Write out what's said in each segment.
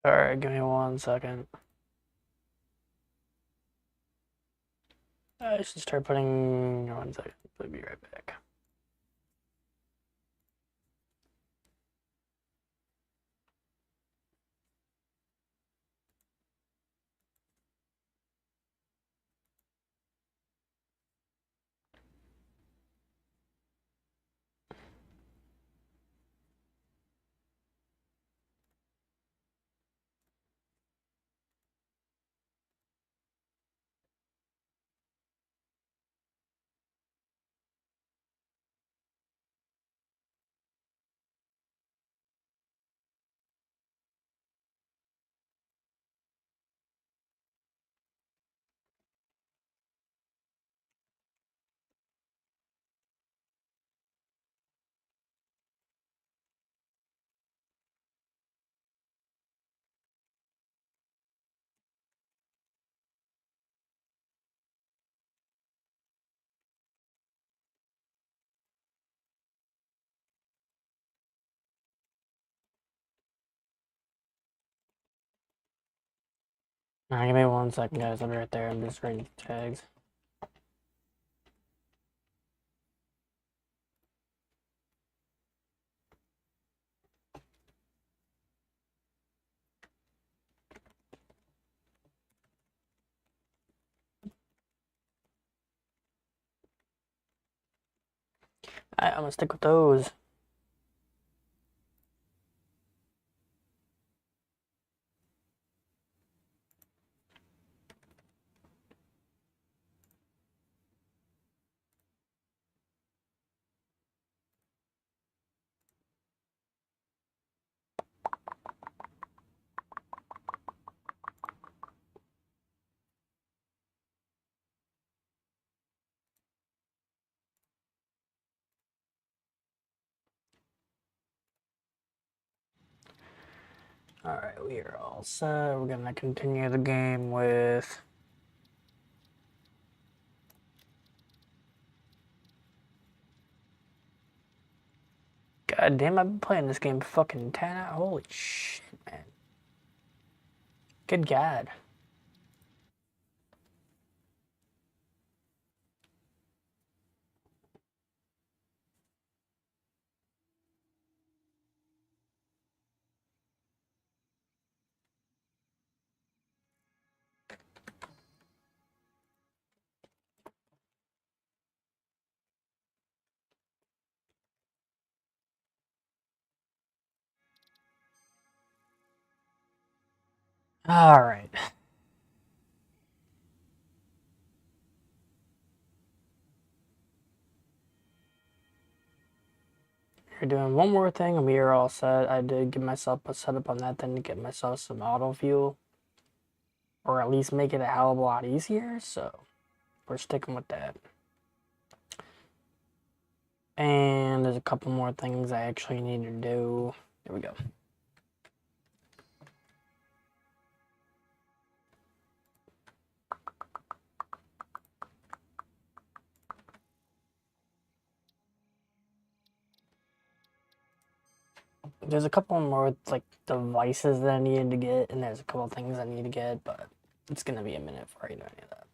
Alright, give me 1 second. I should start putting 1 second. I'll be right back. Alright, give me 1 second, guys. I'll be right there. I'm just writing tags. Alright, I'm gonna stick with those. Alright, we are all set. We're gonna continue the game with God damn, I've been playing this game fucking 10 hours. Holy shit, man. Good God. Alright. We're doing one more thing and we are all set. I did give myself a setup on that thing to get myself some auto fuel. Or at least make it a hell of a lot easier, so we're sticking with that. And there's a couple more things I actually need to do. There we go. There's a couple more like devices that I needed to get, and there's a couple things I need to get, but it's gonna be a minute before I do any of that.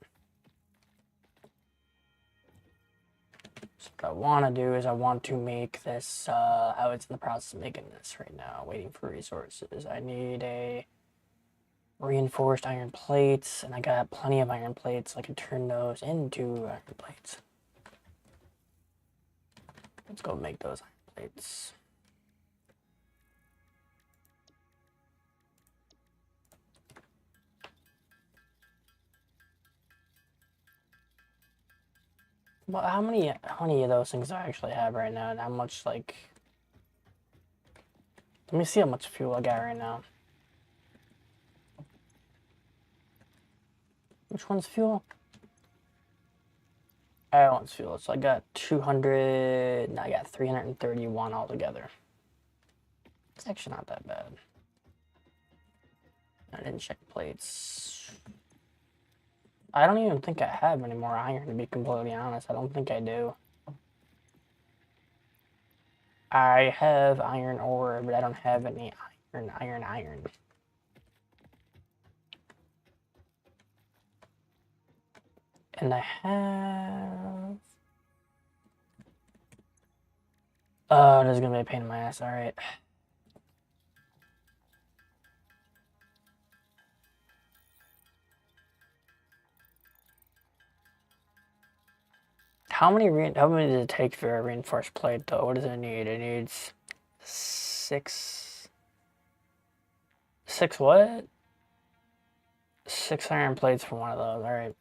So what I want to do is I want to make this, I was in the process of making this right now, waiting for resources. I need a reinforced iron plates, and I got plenty of iron plates, so I can turn those into iron plates. Let's go make those iron plates. Well, how many of those things do I actually have right now, and how much, like... Let me see how much fuel I got right now. Which one's fuel? That one's fuel. So I got 200... No, I got 331 altogether. It's actually not that bad. I didn't check plates. I don't even think I have any more iron, to be completely honest. I don't think I do. I have iron ore, but I don't have any iron. And I have... Oh, this is gonna be a pain in my ass, alright. How many does it take for a reinforced plate though? What does it need? It needs 6 what? 6 iron plates for one of those, alright.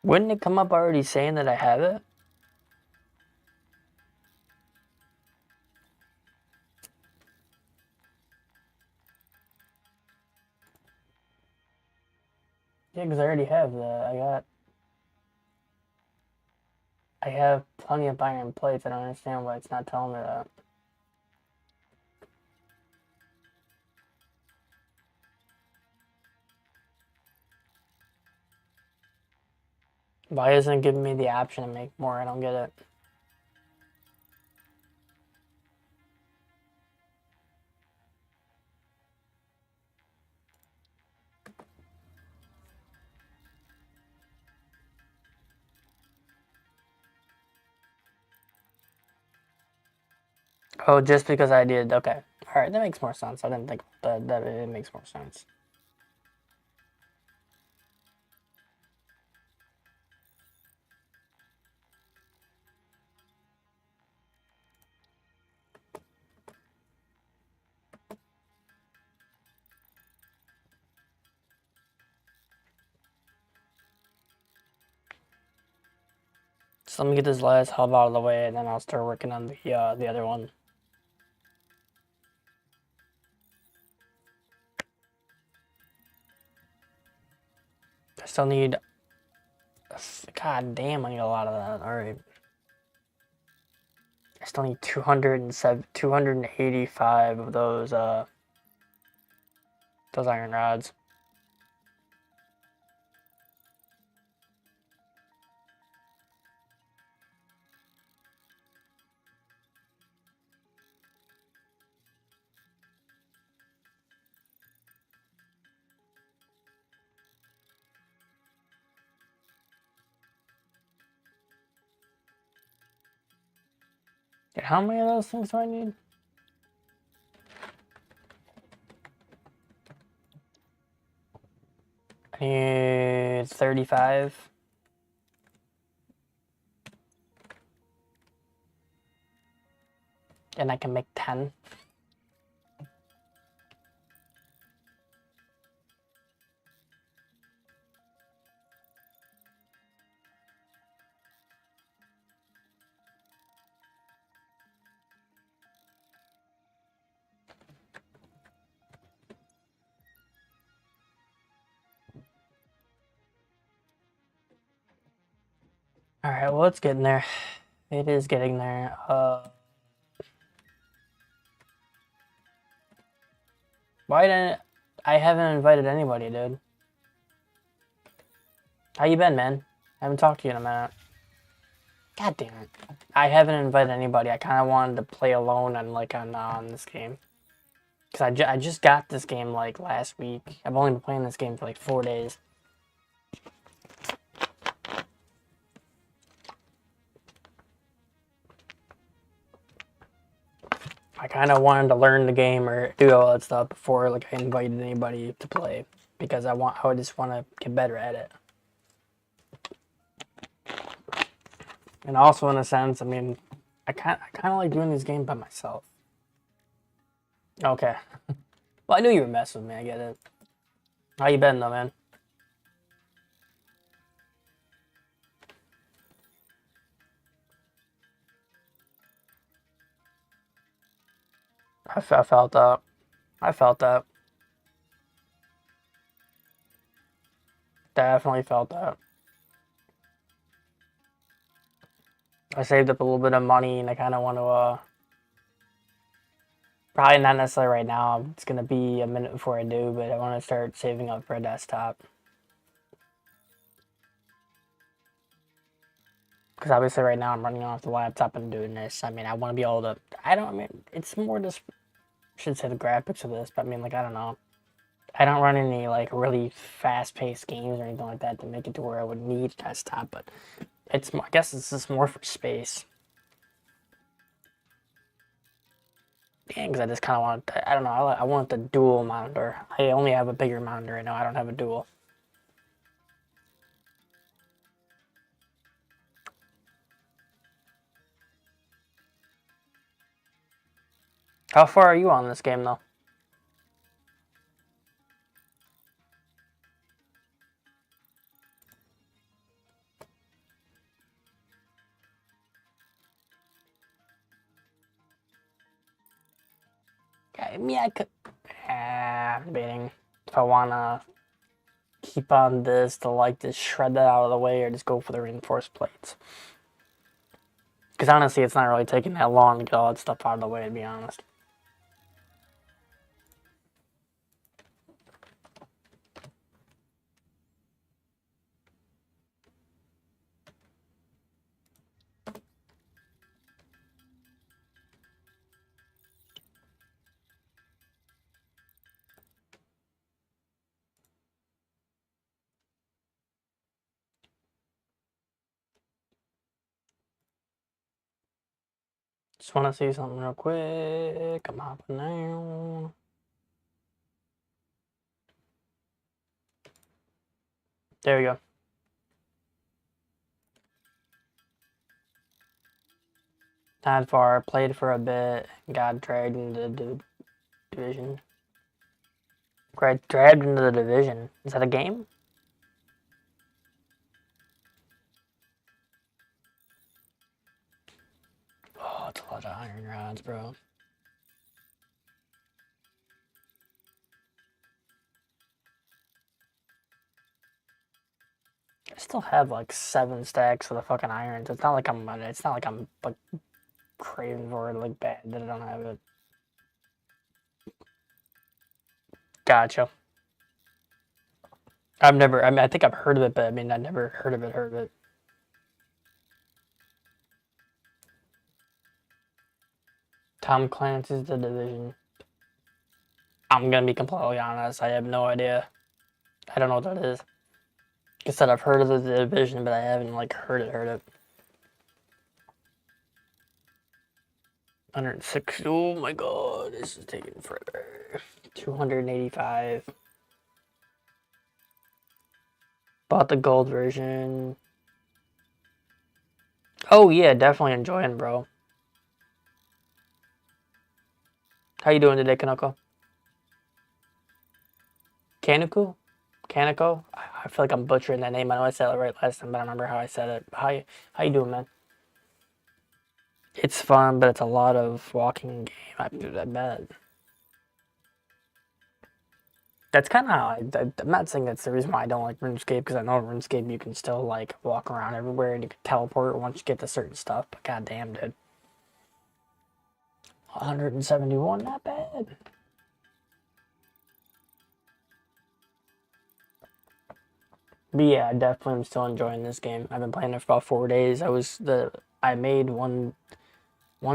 Wouldn't it come up already saying that I have it? Yeah, because I already have that. I have plenty of iron plates. I don't understand why it's not telling me that. Why isn't it giving me the option to make more? I don't get it. Oh, just because I did. Okay. Alright, that makes more sense. I didn't think that it makes more sense. So let me get this last hub out of the way, and then I'll start working on the other one. I still need... God damn, I need a lot of that. Alright. I still need 285 of those iron rods. And how many of those things do I need? I need 35. And I can make 10. Alright, well, it's getting there. It is getting there. Why didn't... I haven't invited anybody, dude. How you been, man? I haven't talked to you in a minute. God damn it. I haven't invited anybody. I kind of wanted to play alone on this game. Because I just got this game, like, last week. I've only been playing this game for, like, 4 days. I kind of wanted to learn the game or do all that stuff before, like, I invited anybody to play. Because I just want to get better at it. And also, in a sense, I mean, I kind of like doing this game by myself. Okay. Well, I knew you were messing with me. I get it. How you been, though, man? I felt that. I felt that. Definitely felt that. I saved up a little bit of money, and I kind of want to, Probably not necessarily right now. It's going to be a minute before I do, but I want to start saving up for a desktop. Because obviously right now I'm running off the laptop and doing this. I mean, I want to be able to... I mean, it's more just... I should say the graphics of this, but I mean, like, I don't know. I don't run any, like, really fast-paced games or anything like that to make it to where I would need a desktop, but it's... I guess it's just more for space. Yeah, because I just kind of want... I don't know, I want the dual monitor. I only have a bigger monitor right now. I don't have a dual. How far are you on this game, though? I mean, I could... I'm debating if I want to keep on this to, like, just shred that out of the way or just go for the reinforced plates. Because honestly, it's not really taking that long to get all that stuff out of the way, to be honest. Just want to see something real quick. I'm hopping now. There we go. Not far. Played for a bit. Got dragged into the division. Dragged into the division. Is that a game? Oh, it's a lot of iron rods, bro. I still have like 7 stacks of the fucking irons. It's not like I'm like craving for it like bad that I don't have it. Gotcha. I mean, I think I've heard of it, but I mean, I never heard of it. Tom Clancy's The Division. I'm gonna be completely honest, I have no idea. I don't know what that is. Like I said, I've heard of The Division, but I haven't, like, heard it. 106, oh my god, this is taking forever. 285. Bought the gold version. Oh yeah, definitely enjoying, bro. How you doing today, Kanoko? Kaneko? Kaneko? I feel like I'm butchering that name. I know I said it right last time, but I don't remember how I said it. How you doing, man? It's fun, but it's a lot of walking game. I bet. That's kind of how I'm not saying that's the reason why I don't like RuneScape, because I know RuneScape you can still, like, walk around everywhere and you can teleport once you get to certain stuff, but goddamn, dude. 171, not bad. But yeah, I definitely am still enjoying this game. I've been playing it for about 4 days. I made one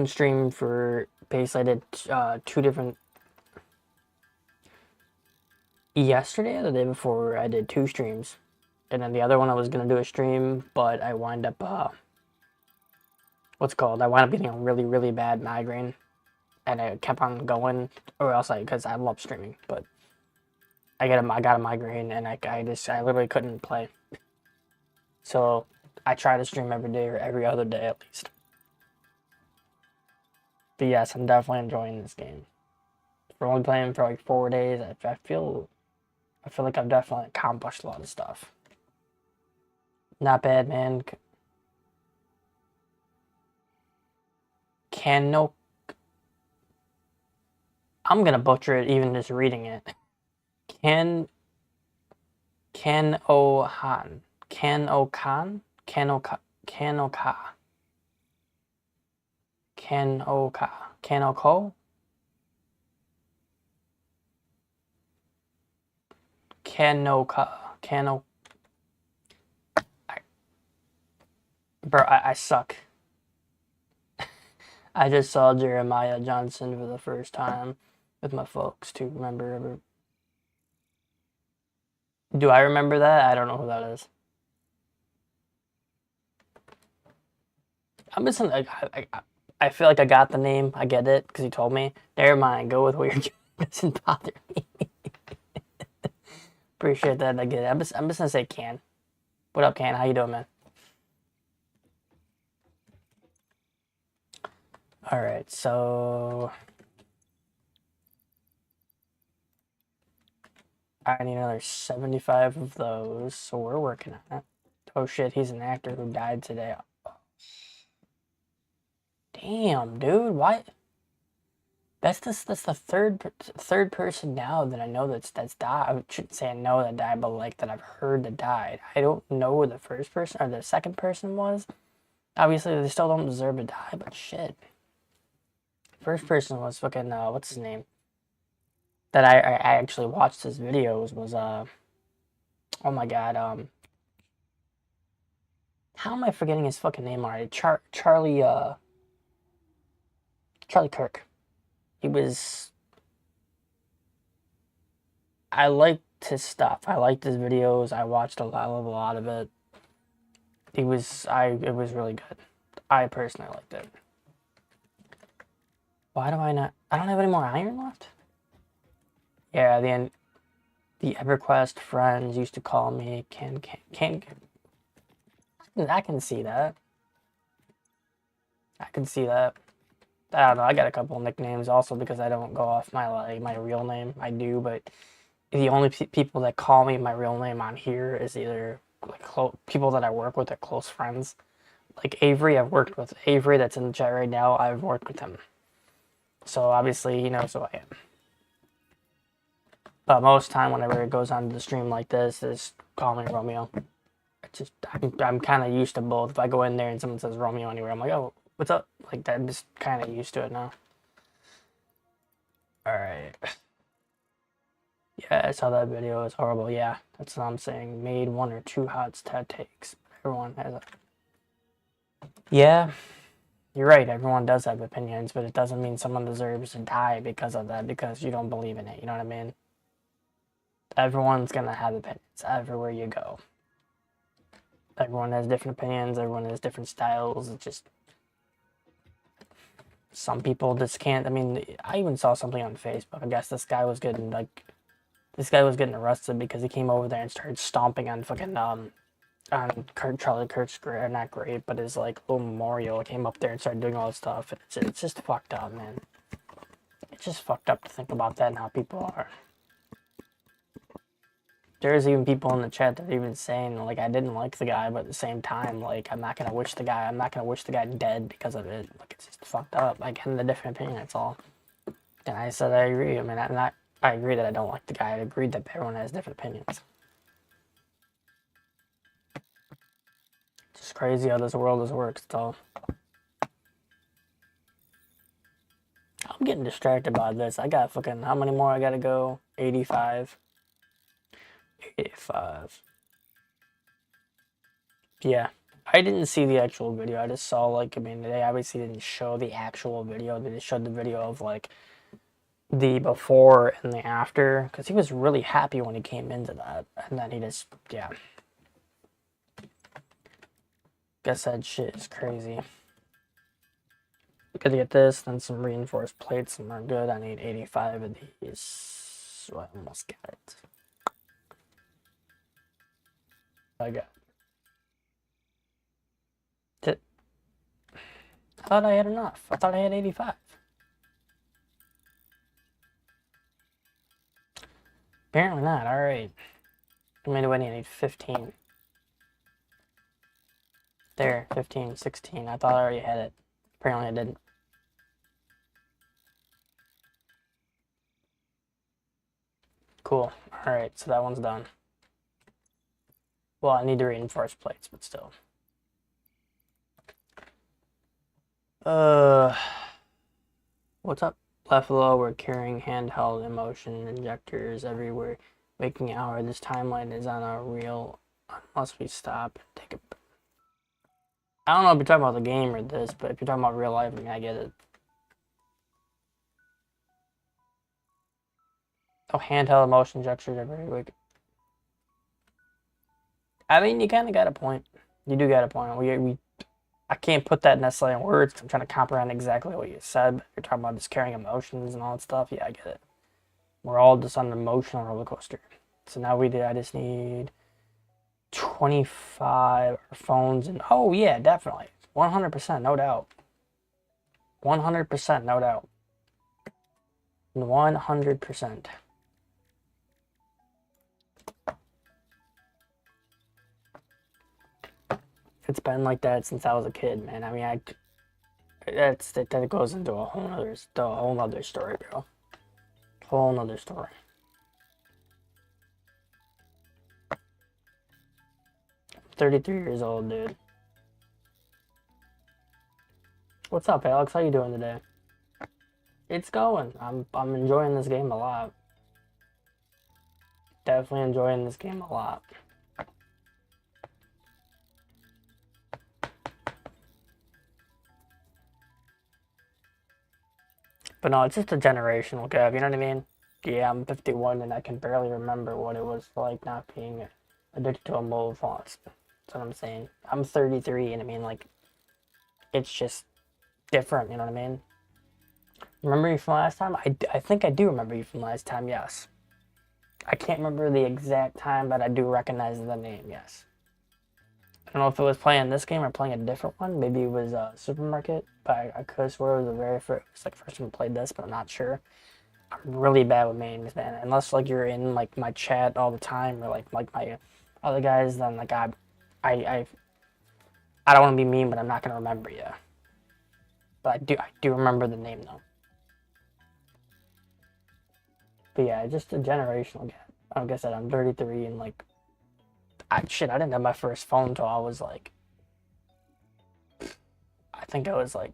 stream for basically I did 2 different. Yesterday or the day before, I did 2 streams, and then the other one I was gonna do a stream, but I wind up what's it called? I wound up getting a really, really bad migraine, and I kept on going, or else because I love streaming, but I got a migraine, and I literally couldn't play. So I try to stream every day or every other day at least. But yes, I'm definitely enjoying this game. We're only playing for like 4 days. I feel like I've definitely accomplished a lot of stuff. Not bad, man. Cano. I'm gonna butcher it even just reading it. Canohan. Canokan? Canoka. Canoka. Canoko? Cano. Bro, I suck. I just saw Jeremiah Johnson for the first time with my folks to remember. Do I remember that? I don't know who that is. I'm just like, I feel like I got the name. I get it because he told me. Never mind. Go with what you're doing. It doesn't bother me. Appreciate that. I get it. I'm just gonna say Can. What up, Can? How you doing, man? All right, so I need another 75 of those, so we're working on it. Oh shit, he's an actor who died today. Damn, dude, why? That's the third person now that I know that's died. I shouldn't say I know that died, but like that I've heard that died. I don't know who the first person or the second person was. Obviously, they still don't deserve to die, but shit. First person was fucking what's his name? That I actually watched his videos was oh my god, how am I forgetting his fucking name already? Charlie Kirk. He was, I liked his stuff. I liked his videos. I watched a lot of it. It was really good. I personally liked it. Why do I not? I don't have any more iron left. Yeah, the EverQuest friends used to call me can. I can see that. I can see that. I don't know. I got a couple nicknames also because I don't go off my real name. I do, but the only people that call me my real name on here is either like people that I work with, are close friends. Like Avery, I've worked with Avery. That's in the chat right now. I've worked with him, so obviously he knows who I am. But most time, whenever it goes on the stream like this, is call me Romeo. Just I'm kind of used to both. If I go in there and someone says Romeo anywhere, I'm like, oh, what's up? Like that. I'm just kind of used to it now. All right. Yeah, I saw that video. It's horrible. Yeah, that's what I'm saying. Made 1 or 2 hot takes. Everyone has a... Yeah, you're right. Everyone does have opinions, but it doesn't mean someone deserves to die because of that, because you don't believe in it. You know what I mean? Everyone's gonna have opinions everywhere you go. Everyone has different opinions. Everyone has different styles. It's just... Some people just can't... I mean, I even saw something on Facebook. I guess this guy was getting, like... This guy was getting arrested because he came over there and started stomping on fucking, on Charlie Kirk's grave, not grave, but his, like, little memorial. He came up there and started doing all this stuff. It's just fucked up, man. It's just fucked up to think about that and how people are. There's even people in the chat that are even saying, like, I didn't like the guy, but at the same time, like, I'm not gonna wish the guy dead because of it. Like, it's just fucked up. Like, having a different opinion, that's all. And I said I agree. I mean, I agree that I don't like the guy. I agree that everyone has different opinions. It's just crazy how this world works, though. I'm getting distracted by this. I got fucking... How many more I gotta go? 85. 85. Yeah. I didn't see the actual video. I just saw, like, I mean, they obviously didn't show the actual video. They just showed the video of, like, the before and the after, because he was really happy when he came into that, and then he just, yeah. Guess that shit is crazy. Gotta get this, then some reinforced plates, and we're good. I need 85 of these, so I almost got it. I got it. I thought I had enough. I thought I had 85. Apparently not. Alright. How many do I need? I need 15. There, 15, 16. I thought I already had it. Apparently I didn't. Cool. Alright, so that one's done. Well, I need to reinforce plates, but still. What's up? Buffalo, we're carrying handheld emotion injectors everywhere. waking hour. This timeline is on a real, unless we stop and take a... I don't know if you're talking about the game or this, but if you're talking about real life, I mean, I get it. Oh, handheld motion gestures are very weak. I mean, you kind of got a point. You do got a point. I can't put that necessarily in words because I'm trying to comprehend exactly what you said. But you're talking about just carrying emotions and all that stuff. Yeah, I get it. We're all just on an emotional roller coaster. So now I just need 25 phones. And oh, yeah, definitely. 100%, no doubt. 100%, no doubt. 100%. It's been like that since I was a kid, man. I mean, that goes into a whole nother story, bro. Whole nother story. I'm 33 years old, dude. What's up, Alex? How you doing today? It's going. I'm enjoying this game a lot. Definitely enjoying this game a lot. But no, it's just a generational gap, you know what I mean? Yeah, I'm 51 and I can barely remember what it was like not being addicted to a mobile phone. That's what I'm saying. I'm 33 and I mean, like, it's just different, you know what I mean? Remember you from last time? I think I do remember you from last time, yes. I can't remember the exact time, but I do recognize the name, yes. I don't know if it was playing this game or playing a different one. Maybe it was Supermarket, but I could have swore it was the first time I played this, but I'm not sure. I'm really bad with names, man. Unless like you're in like my chat all the time or like my other guys, then like I don't want to be mean, but I'm not gonna remember you. But I do remember the name though. But yeah, just a generational gap. Like I said, I'm 33 and like I didn't have my first phone until I was like, I think I was like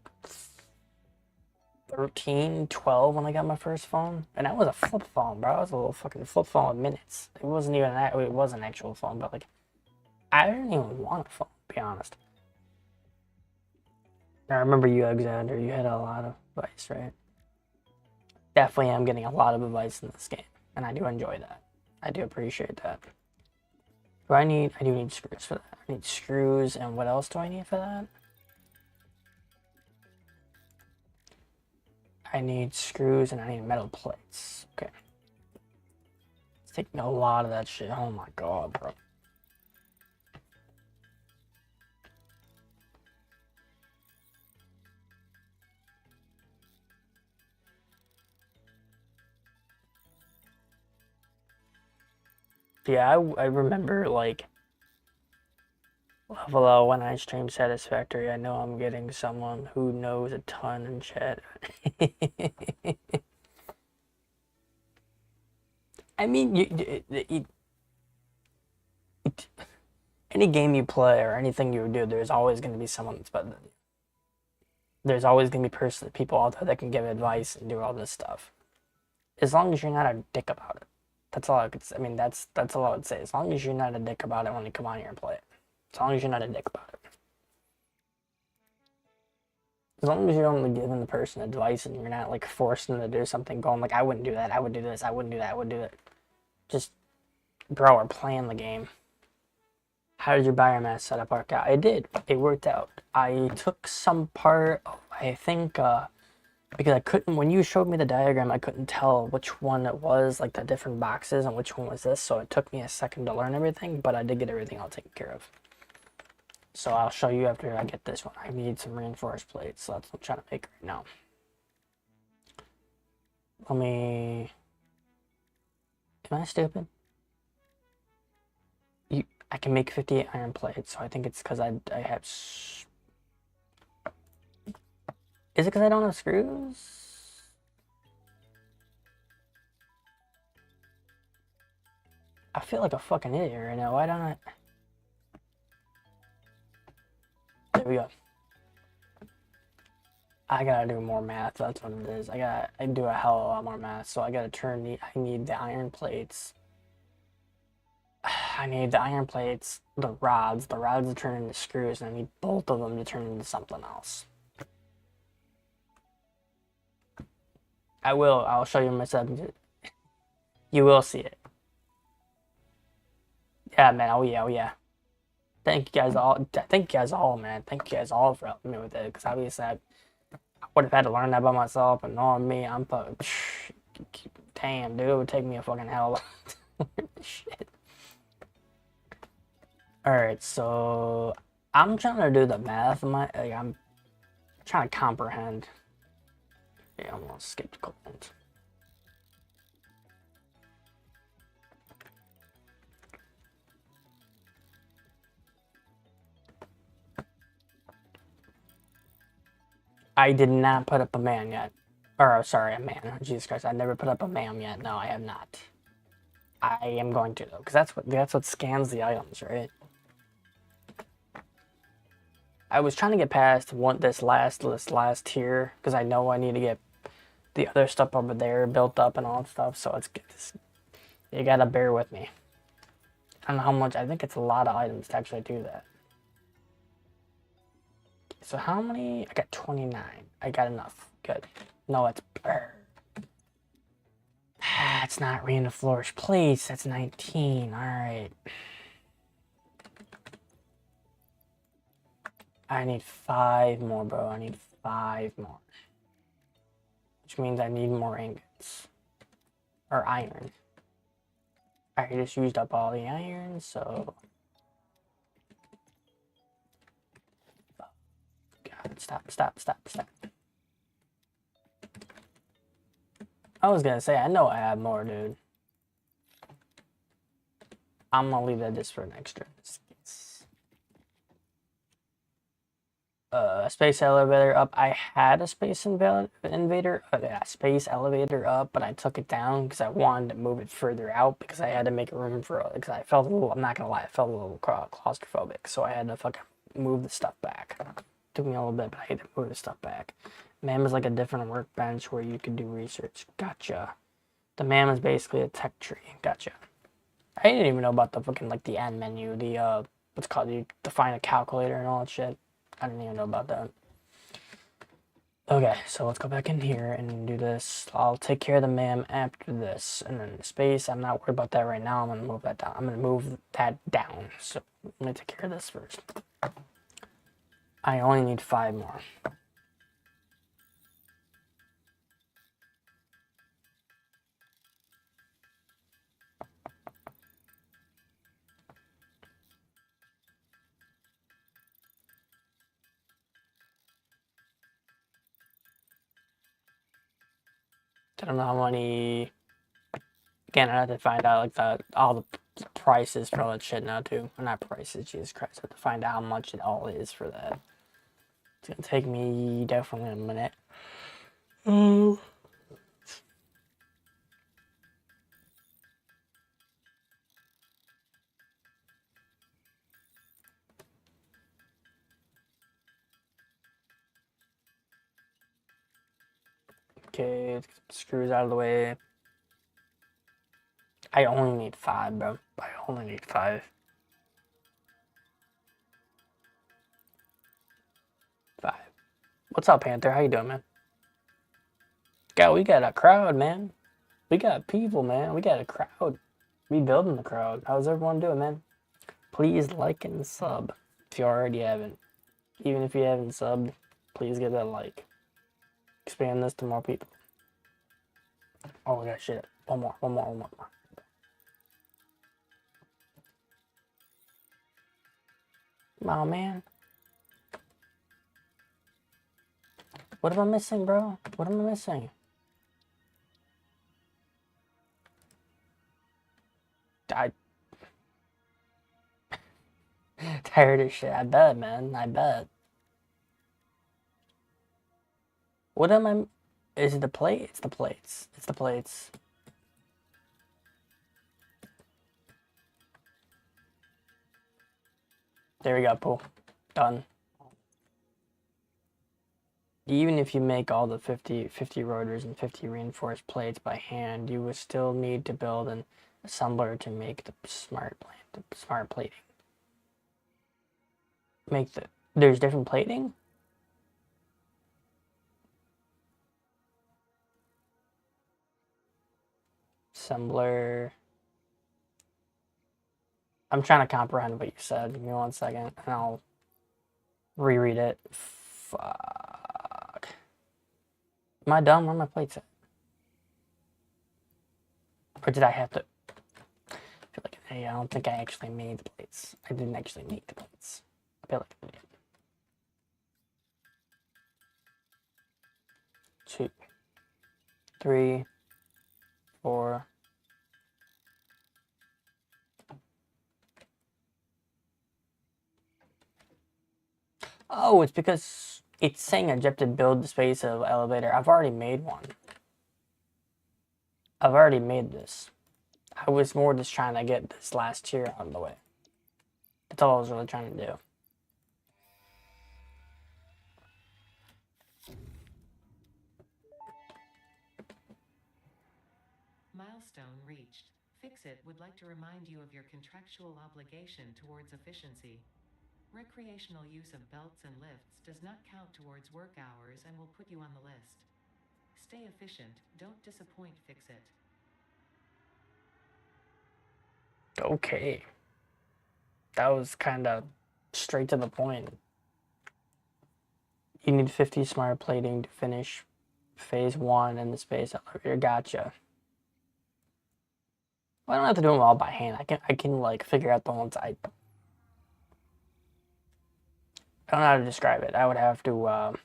13, 12 when I got my first phone. And that was a flip phone, bro. It was a little fucking flip phone with minutes. It wasn't even that, it was an actual phone, but like, I didn't even want a phone, to be honest. I remember you, Alexander, you had a lot of advice, right? Definitely am getting a lot of advice in this game, and I do enjoy that. I do appreciate that. I do need screws for that. I need screws, and what else do I need for that? I need screws, and I need metal plates. Okay. It's taking a lot of that shit. Oh my god, bro. Yeah, I remember, like, hello, when I stream Satisfactory, I know I'm getting someone who knows a ton in chat. I mean, any game you play or anything you do, there's always going to be someone that's better than you. There's always going to be people out there that can give advice and do all this stuff. As long as you're not a dick about it. That's all I could say. I mean, that's all I would say. As long as you're not a dick about it when you come on here and play it. As long as you're not a dick about it. As long as you're only giving the person advice and you're not, like, forcing them to do something, going, like, I wouldn't do that, I would do this, I wouldn't do that, I would do that. Just, bro, we're playing the game. How did your biomass setup work out? It did. It worked out. I took some part, I think, because I couldn't, when you showed me the diagram, I couldn't tell which one it was, like the different boxes, and which one was this, so it took me a second to learn everything, but I did get everything all taken care of. So I'll show you after I get this one. I need some reinforced plates, so that's what I'm trying to make right now. Am I stupid? I can make 58 iron plates, so I think it's because I have... Is it because I don't have screws? I feel like a fucking idiot right now. Why don't I... There we go. I gotta do more math. That's what it is. I do a hell of a lot more math. So I gotta I need the iron plates. I need the iron plates, the rods to turn into screws, and I need both of them to turn into something else. I'll show you myself. You will see it. Yeah, man, oh yeah. Thank you guys all, man. Thank you guys all for helping me with it, because obviously I would have had to learn that by myself, and knowing me, I'm fucking, damn, dude, it would take me a fucking hell of shit. Alright, so I'm trying to do the math. I'm trying to comprehend. Yeah, I'm gonna skip the comments. I did not put up a man yet. Or, sorry, a man. Jesus Christ, I never put up a ma'am yet. No, I have not. I am going to, though, because that's what scans the items, right? I was trying to get past this last tier, because I know I need to get the other stuff over there built up and all that stuff, so you gotta bear with me. I don't know how much, I think it's a lot of items to actually do that. So how many? I got 29. I got enough. Good. No, it's... it's not reinforced plates. That's 19. Alright. I need 5 more, bro. I need 5 more. Which means I need more ingots. Or iron. I just used up all the iron, so... God, stop. I was gonna say, I know I have more, dude. I'm gonna leave that just for next turn. Space elevator up. I had a space space elevator up, but I took it down because I wanted to move it further out because I had to make room for, because I felt a little, I'm not gonna lie, I felt a little claustrophobic, so I had to fucking move the stuff back. Took me a little bit, but I had to move the stuff back. MAM is like a different workbench where you can do research. Gotcha. The MAM is basically a tech tree. Gotcha. I didn't even know about the fucking, like, the end menu, the, what's called, you define a calculator and all that shit. I didn't even know about that. Okay, so let's go back in here and do this. I'll take care of the MAM after this. And then the space, I'm not worried about that right now. I'm going to move that down. I'm going to move that down. So let me take care of this first. I only need 5 more. I don't know how many. Again, I have to find out like all the prices for all that shit now too. Or not prices, Jesus Christ. I have to find out how much it all is for that. It's gonna take me definitely a minute. Okay, let's get the screws out of the way. I only need 5, bro. I only need 5. 5. What's up, Panther? How you doing, man? God, we got a crowd, man. We got people, man. We got a crowd. We building the crowd. How's everyone doing, man? Please like and sub if you already haven't. Even if you haven't subbed, please give that a like. Expand this to more people. Oh, we got shit. One more. Oh, man. What am I missing, bro? What am I missing? I... Tired of shit. I bet, man. I bet. What am I... Is it the plate? It's the plates. It's the plates. There we go, Pool. Done. Even if you make all the 50 rotors and 50 reinforced plates by hand, you would still need to build a assembler to make the smart plating. There's different plating? Assembler. I'm trying to comprehend what you said. Give me 1 second, and I'll reread it. Fuck. Am I done? Where are my plates at? Or did I have to? I feel like, hey, I don't think I actually made the plates. I didn't actually make the plates. I feel like I did. 2, 3, 4. Oh, it's because it's saying I have to build the space of elevator. I've already made one. I've already made this. I was more just trying to get this last tier out of the way. That's all I was really trying to do. Milestone reached. Fix-It would like to remind you of your contractual obligation towards efficiency. Recreational use of belts and lifts does not count towards work hours and will put you on the list. Stay efficient, don't disappoint, Fix-It. Okay. That was kind of straight to the point. You need 50 smart plating to finish phase 1 in the space elevator. Gotcha. Well, I don't have to do them all by hand. I can like figure out the ones I don't know how to describe it. I would have to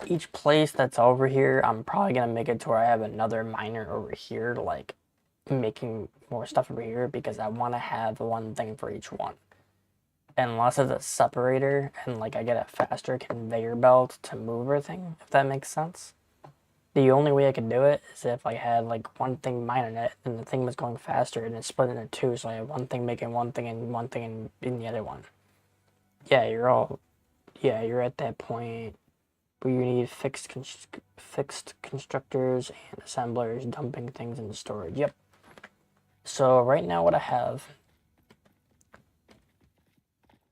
each place that's over here, I'm probably gonna make it to where I have another miner over here, like making more stuff over here, because I want to have one thing for each one. Unless it's a separator and like I get a faster conveyor belt to move everything, if that makes sense. The only way I could do it is if I had like one thing mining it and the thing was going faster and it's split into 2, so I have one thing making one thing and one thing in the other one. Yeah, you're at that point where you need fixed constructors and assemblers dumping things into storage. Yep. So right now what I have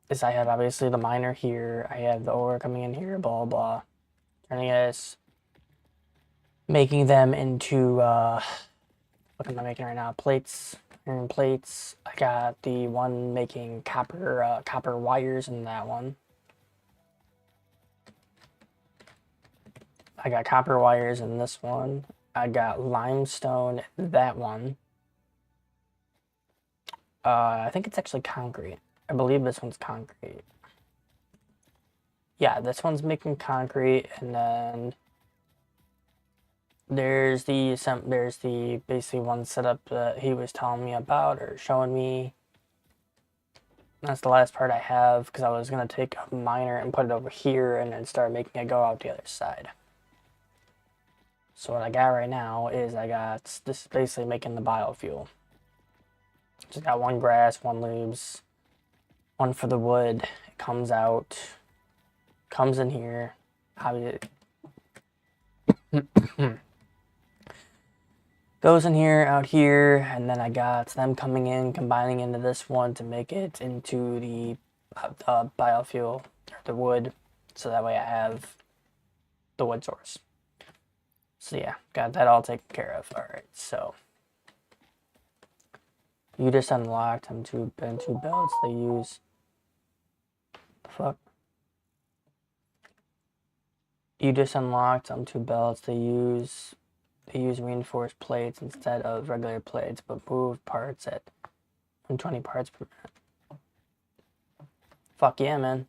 is I have obviously the miner here, I have the ore coming in here, blah blah. Turning this, making them into what am I making right now? Plates, iron plates. I got the one making copper wires in that one. I got copper wires in this one. I got limestone in that one. I think it's actually concrete. I believe this one's concrete. Yeah, this one's making concrete, and then there's the basically one setup that he was telling me about or showing me. That's the last part I have, because I was gonna take a miner and put it over here and then start making it go out the other side. So what I got right now is this is basically making the biofuel. Just got one grass, one lubes, one for the wood. It comes out, comes in here. Goes in here, out here, and then I got them coming in, combining into this one to make it into the biofuel, or the wood, so that way I have the wood source. So yeah, got that all taken care of. Alright, so you just unlocked them two belts they use. The fuck? You just unlocked them 2 belts they use reinforced plates instead of regular plates, but move parts at 120 parts per minute. Fuck yeah, man.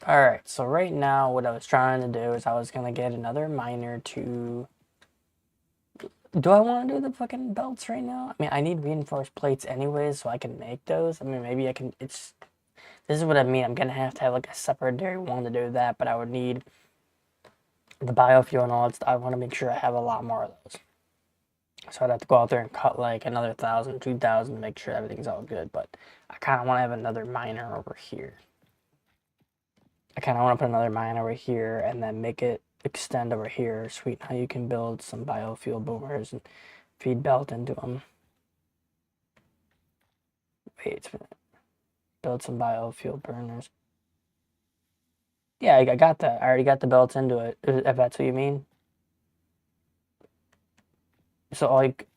Alright, so right now what I was trying to do is I was gonna get another miner to... Do I want to do the fucking belts right now? I mean, I need reinforced plates anyways, so I can make those. I mean, maybe I can... This is what I mean. I'm gonna have to have like a separate one to do that, but I would need the biofuel and all that stuff. I want to make sure I have a lot more of those. So I'd have to go out there and cut like another 1,000, 2,000 to make sure everything's all good. But I kind of want to have another miner over here. I kind of want to put another mine over here and then make it extend over here. Sweet, now you can build some biofuel boomers and feed belt into them. Wait a minute. Build some biofuel burners. Yeah, I got that. I already got the belts into it, if that's what you mean. So, like,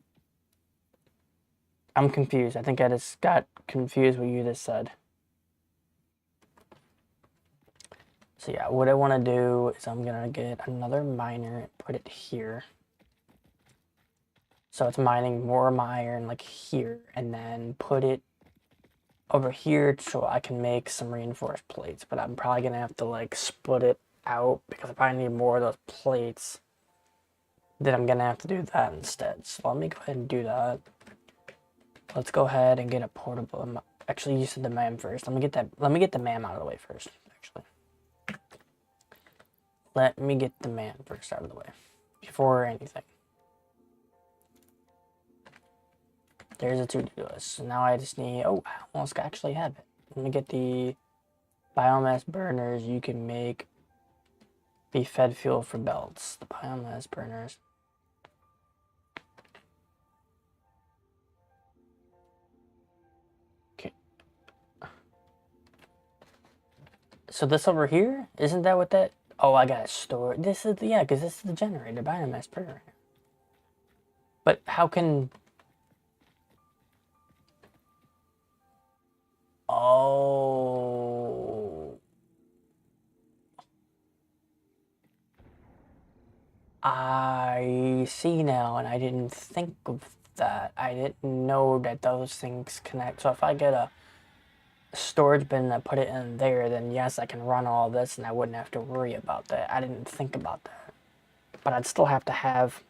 I'm confused. I think I just got confused what you just said. So yeah, what I want to do is I'm going to get another miner and put it here. So it's mining more of my iron like here, and then put it over here so I can make some reinforced plates. But I'm probably going to have to like split it out because I probably need more of those plates. Then I'm going to have to do that instead. So let me go ahead and do that. Let's go ahead and get a portable. Actually, you said the MAM first. Let me get the MAM out of the way first. Actually, let me get the MAM first out of the way before anything. There's a to-do list. So now I just need. Oh, I almost actually have it. Let me get the biomass burners. You can make be fed fuel for belts. The biomass burners. So this over here, isn't that what that? Oh, I gotta store. This is yeah, because this is the generator biomass burner. But how can? Oh, I see now, and I didn't think of that. I didn't know that those things connect. So if I get a storage bin and I put it in there, then yes, I can run all this and I wouldn't have to worry about that. I didn't think about that. But I'd still have to have...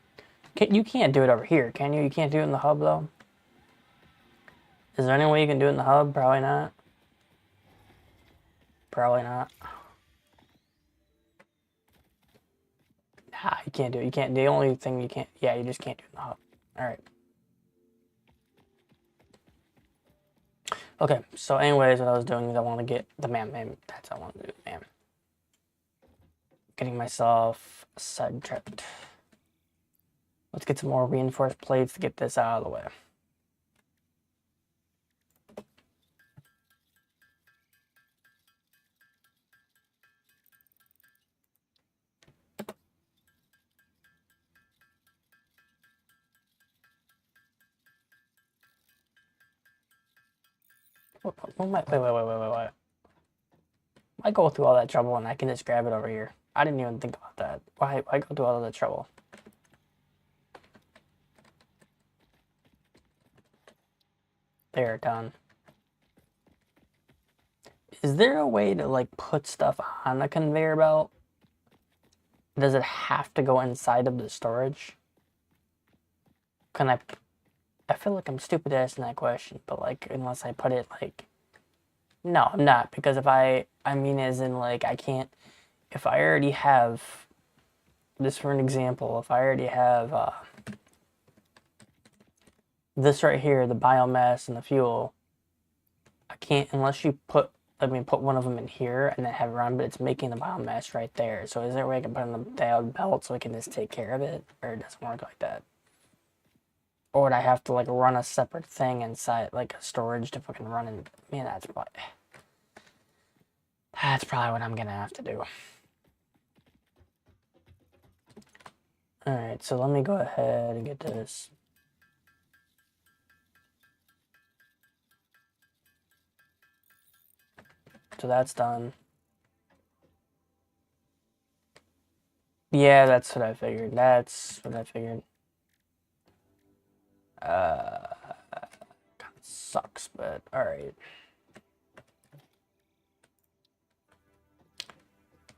You can't do it over here, can you? You can't do it in the hub, though? Is there any way you can do it in the hub? Probably not. Probably not. Nah, you can't do it. You can't... The only thing you can't... Yeah, you just can't do it in the hub. Alright. Okay, so anyways, what I was doing is I want to get the MAM. That's what I want to do, MAM. Getting myself sidetracked. Let's get some more reinforced plates to get this out of the way. Wait. Why go through all that trouble and I can just grab it over here? I didn't even think about that. Why go through all that trouble? There, done. Is there a way to like put stuff on a conveyor belt? Does it have to go inside of the storage? Can I feel like I'm stupid asking that question, but like unless I put it like... No, I'm not, because if I mean as in like I can't... If I already have... This for an example, if I already have this right here, the biomass and the fuel, I can't, unless you put one of them in here and then have it run, but it's making the biomass right there. So is there a way I can put in the diode belt so I can just take care of it? Or it doesn't work like that? Or would I have to like run a separate thing inside, like a storage to fucking run in? Man, that's probably what I'm gonna have to do. Alright, so let me go ahead and get this. So that's done. Yeah, that's what I figured. Kind of sucks, but alright.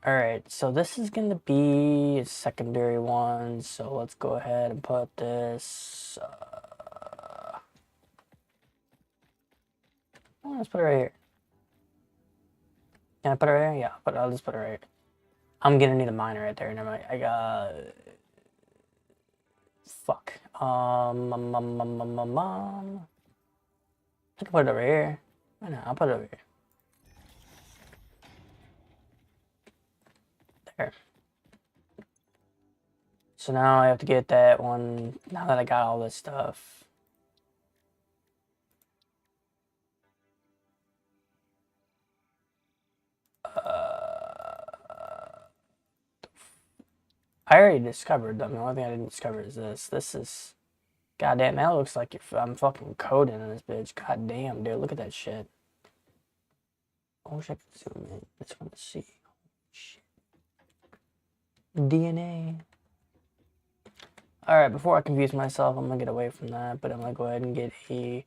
Alright, so this is going to be a secondary one, so let's go ahead and put this... let's put it right here. Can I put it right here? Yeah, I'll just put it right here. I'm going to need a miner right there. Never mind. I got... Fuck. I can put it over here. Why not? I'll put it over here. There. So now I have to get that one, now that I got all this stuff. I already discovered them. The only thing I didn't discover is this. This is... Goddamn, that looks like I'm fucking coding in this bitch. Goddamn, dude, look at that shit. I wish I could zoom in. I just want to see. Shit. DNA. Alright, before I confuse myself, I'm gonna get away from that, but I'm gonna go ahead and get a...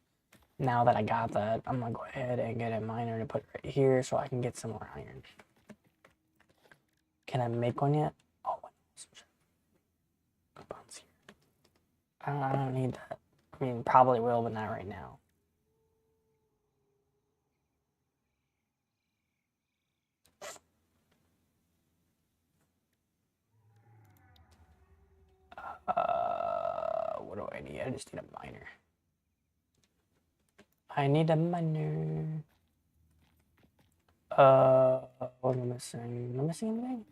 Now that I got that, I'm gonna go ahead and get a miner to put right here so I can get some more iron. Can I make one yet? Oh, compounds here. I don't need that. I mean, probably will, but not right now. What do I need? I just need a miner. I need a miner. What am I missing? Am I missing anything?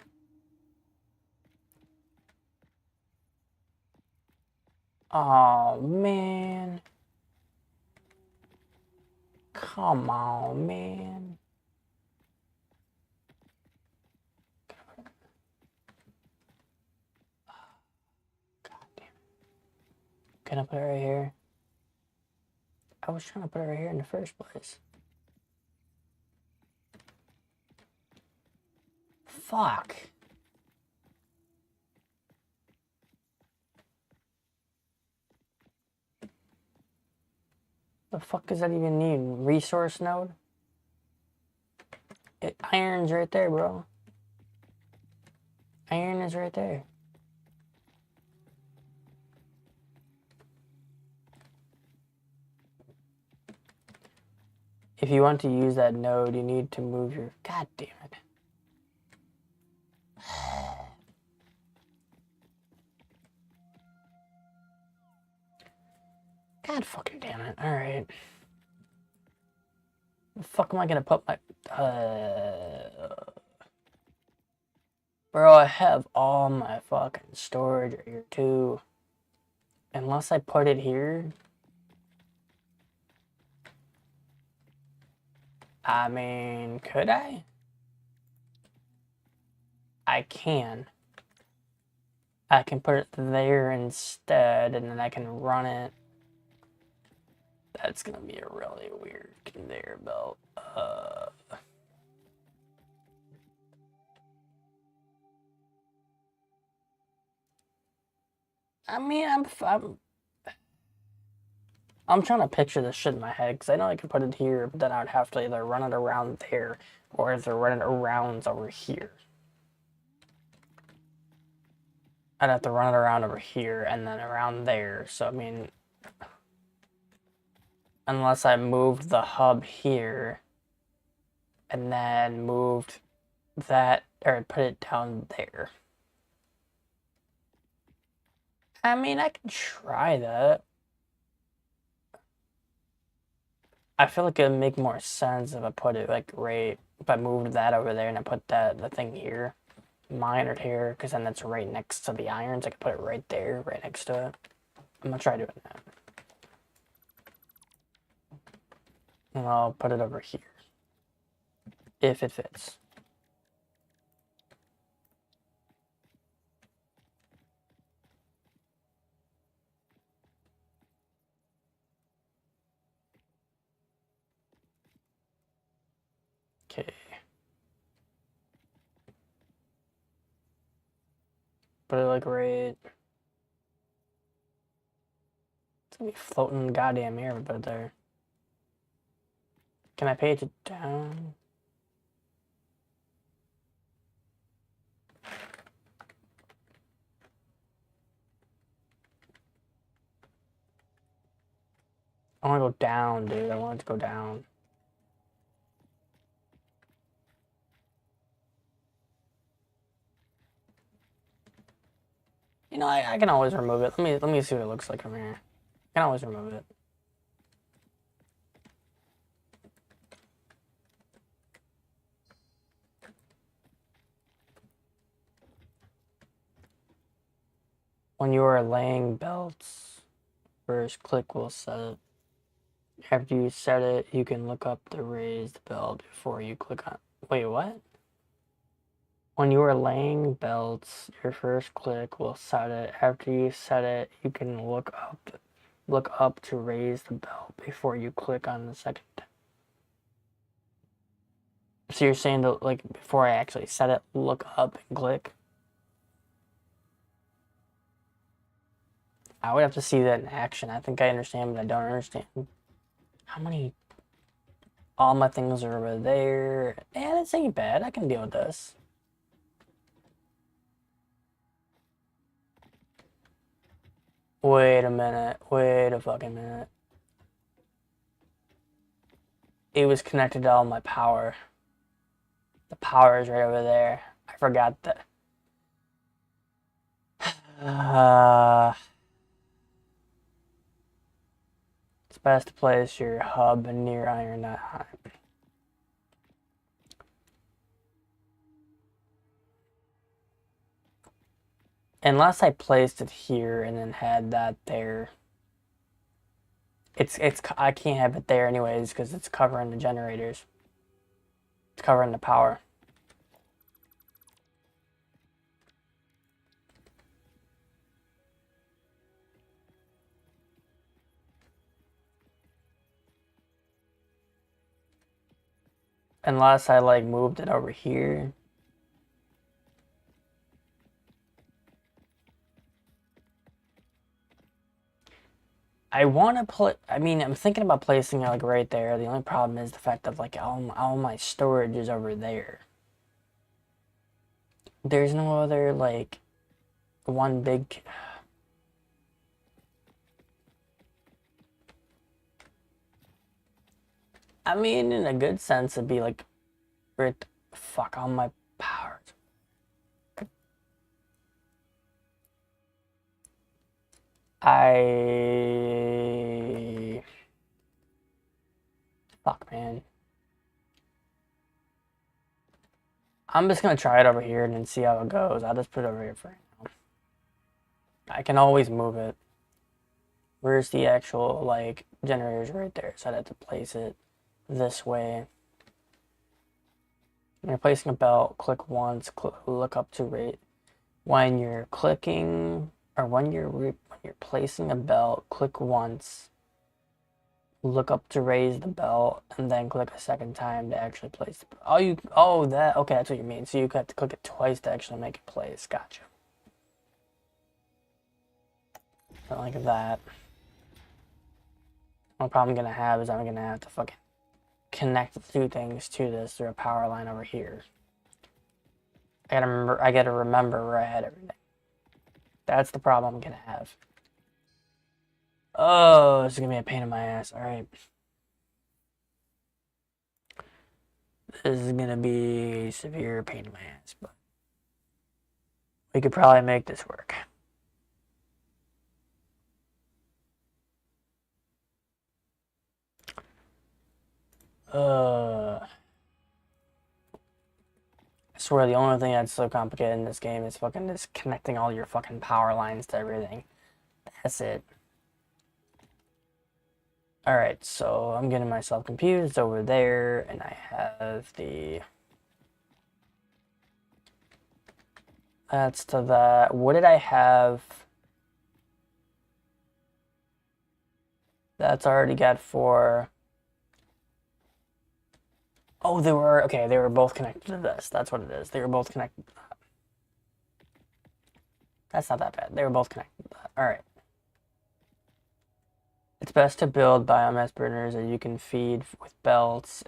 Oh, man. Come on, man. God damn it. Can I put it right here? I was trying to put it right here in the first place. Fuck. The fuck does that even mean? Resource node? Iron's right there, bro. Iron is right there. If you want to use that node, you need to move your... God damn it. God fucking damn it. Alright. The fuck am I gonna put my... Bro, I have all my fucking storage right here too. Unless I put it here... I mean, could I? I can. I can put it there instead, and then I can run it. That's gonna be a really weird conveyor belt. I mean, I'm trying to picture this shit in my head, because I know I can put it here, but then I would have to either run it around there, or either run it around over here. I'd have to run it around over here, and then around there, so I mean... Unless I moved the hub here, and then moved that, or put it down there. I mean, I can try that. I feel like it would make more sense if I put it like right, if I moved that over there and I put the thing here, miner here, because then that's right next to the irons. I could put it right there, right next to it. I'm gonna try doing that. And I'll put it over here, if it fits. Okay. Put it like right. It's gonna be floating in the goddamn air if I put it there. Can I page it down? I want to go down, dude. I want it to go down. You know, I can always remove it. Let me see what it looks like from here. I can always remove it. When you are laying belts, first click will set it. After you set it, you can look up the raised belt before you click on. Wait, what? When you are laying belts, your first click will set it. After you set it, you can look up to raise the belt before you click on the second. So you're saying that, like, before I actually set it, look up and click? I would have to see that in action. I think I understand, but I don't understand. How many? All my things are over there. Yeah, this ain't bad. I can deal with this. Wait a minute. Wait a fucking minute. It was connected to all my power. The power is right over there. I forgot that. It's best to place your hub near iron, not high. Unless I placed it here and then had that there. I can't have it there anyways because it's covering the generators. It's covering the power. Unless I like moved it over here. I want to put. I mean, I'm thinking about placing it like right there. The only problem is the fact that like all my storage is over there. There's no other like one big. I mean, in a good sense, it'd be like, right. Fuck all my powers. Fuck, man. I'm just gonna try it over here and then see how it goes. I'll just put it over here for right now. I can always move it. Where's the actual, like, generators right there? So I'd have to place it this way. When you're placing a belt, click once, look up to rate. When you're clicking, or when you're placing a belt, click once, look up to raise the belt, and then click a second time to actually place the belt. Okay, that's what you mean. So you have to click it twice to actually make it place. Gotcha. Something like that. What problem I'm gonna have is I'm gonna have to fucking connect the two things to this through a power line over here. I gotta remember where I had everything. That's the problem I'm gonna have. Oh, this is gonna be a pain in my ass. Alright. This is gonna be a severe pain in my ass, but we could probably make this work. I swear the only thing that's so complicated in this game is fucking just connecting all your fucking power lines to everything. That's it. Alright, so I'm getting myself confused over there, and I have the... That's to that. What did I have? That's already got for... Oh, they were both connected to this. That's what it is. They were both connected to that. That's not that bad. They were both connected to that. Alright. It's best to build biomass burners that you can feed with belts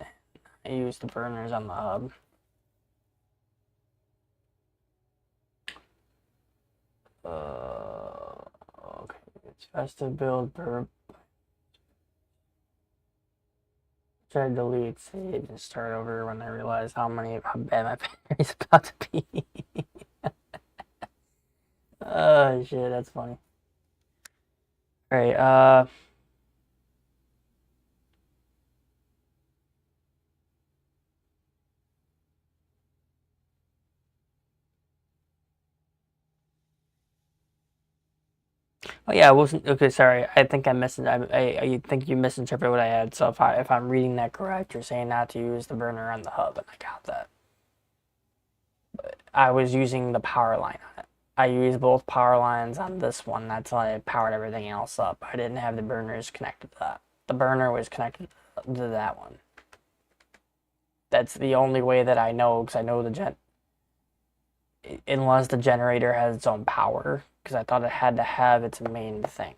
and use the burners on the hub. Okay. It's best to build Try to delete, save, and start over when I realize how bad my battery's about to be. Oh shit, that's funny. Alright, Oh yeah, I wasn't okay. Sorry, I think I think you misinterpreted what I had. So if I'm reading that correct, you're saying not to use the burner on the hub, and I got that. But I was using the power line on it. I used both power lines on this one. That's how I powered everything else up. I didn't have the burners connected to that. The burner was connected to that one. That's the only way that I know, because I know the unless the generator has its own power, because I thought it had to have its main thing.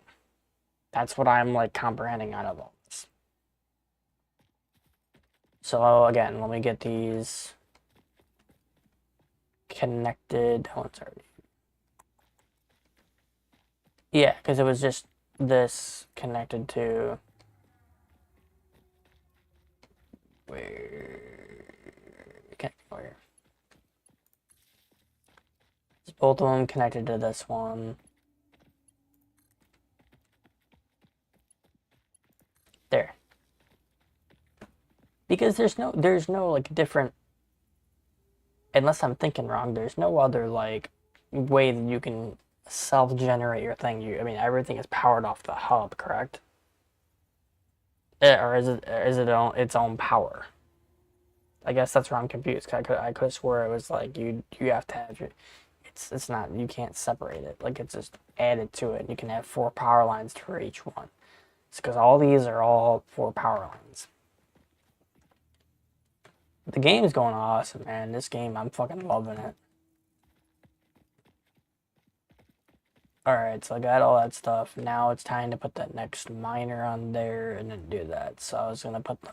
That's what I'm like comprehending out of all this. So again, let me get these connected. Oh, it's already. Yeah, because it was just this connected to where? Okay, where? Both of them connected to this one. There. Because there's no like different, unless I'm thinking wrong, there's no other like way that you can self-generate your thing. I mean, everything is powered off the hub, correct? Or is it its own power? I guess that's where I'm confused. 'Cause I could swear it was like you have to have your, it's not, you can't separate it. Like it's just added to it. You can have 4 power lines for each one. It's because all these are all 4 power lines. The game's going awesome, man. This game, I'm fucking loving it. Alright, so I got all that stuff. Now it's time to put that next miner on there and then do that. So I was gonna put the,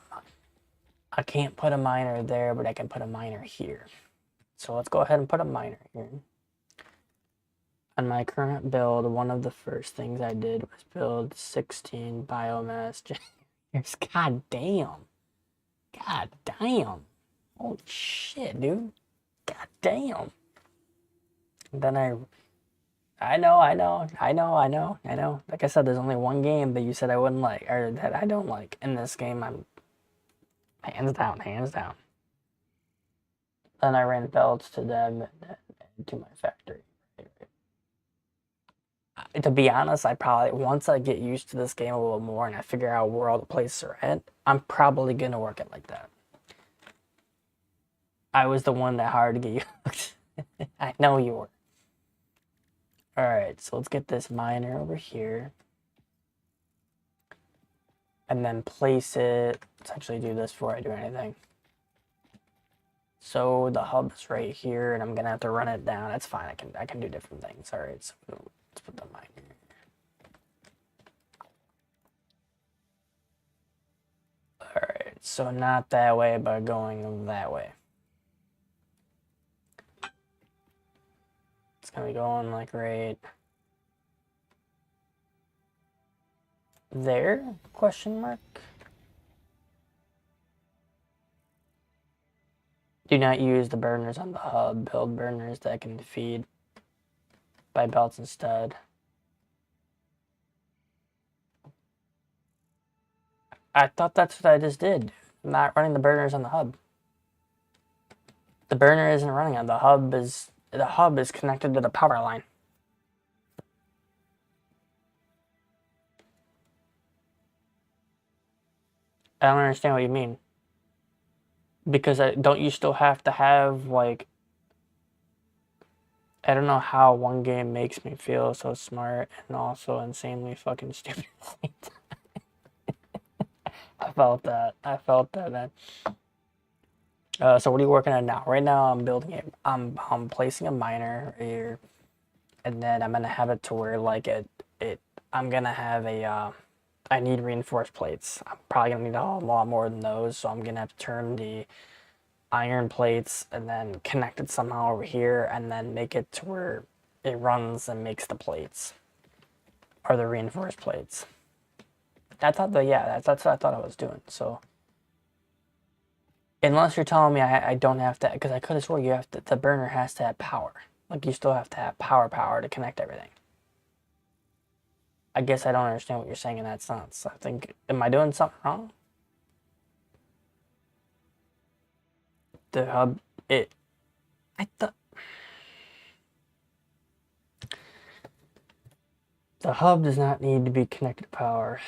I can't put a miner there, but I can put a miner here. So let's go ahead and put a miner here. On my current build, one of the first things I did was build 16 biomass generators. God damn. God damn. Holy shit, dude. God damn. And then I know. Like I said, there's only one game that you said I wouldn't like, or that I don't like. In this game, I'm hands down, hands down. Then I ran belts to them and to my factory. To be honest, I probably, once I get used to this game a little more and I figure out where all the places are at, I'm probably gonna work it like that. I was the one that hired to get you. I know you were. Alright, so let's get this miner over here. And then place it. Let's actually do this before I do anything. So the hub is right here, and I'm gonna have to run it down. That's fine. I can do different things. All right, so let's put the miner. All right, so not that way, but going that way. It's gonna be going like right there? Question mark. Do not use the burners on the hub. Build burners that can feed by belts instead. I thought that's what I just did. I'm not running the burners on the hub. The burner isn't running on the hub. The hub is connected to the power line. I don't understand what you mean. Because don't you still have to have like, I don't know how one game makes me feel so smart and also insanely fucking stupid. I felt that. I felt that, man. So what are you working on now? Right now, I'm building it. I'm placing a miner here, and then I'm gonna have it to where like I'm gonna have a. I need reinforced plates. I'm probably gonna need a lot more than those, so I'm gonna have to turn the iron plates and then connect it somehow over here, and then make it to where it runs and makes the plates, or the reinforced plates. I thought that, yeah, that's what I thought I was doing. So unless you're telling me I don't have to, because I could have swore you have to, the burner has to have power. Like you still have to have power to connect everything. I guess I don't understand what you're saying in that sense. I think, am I doing something wrong? The hub, I thought. The hub does not need to be connected to power.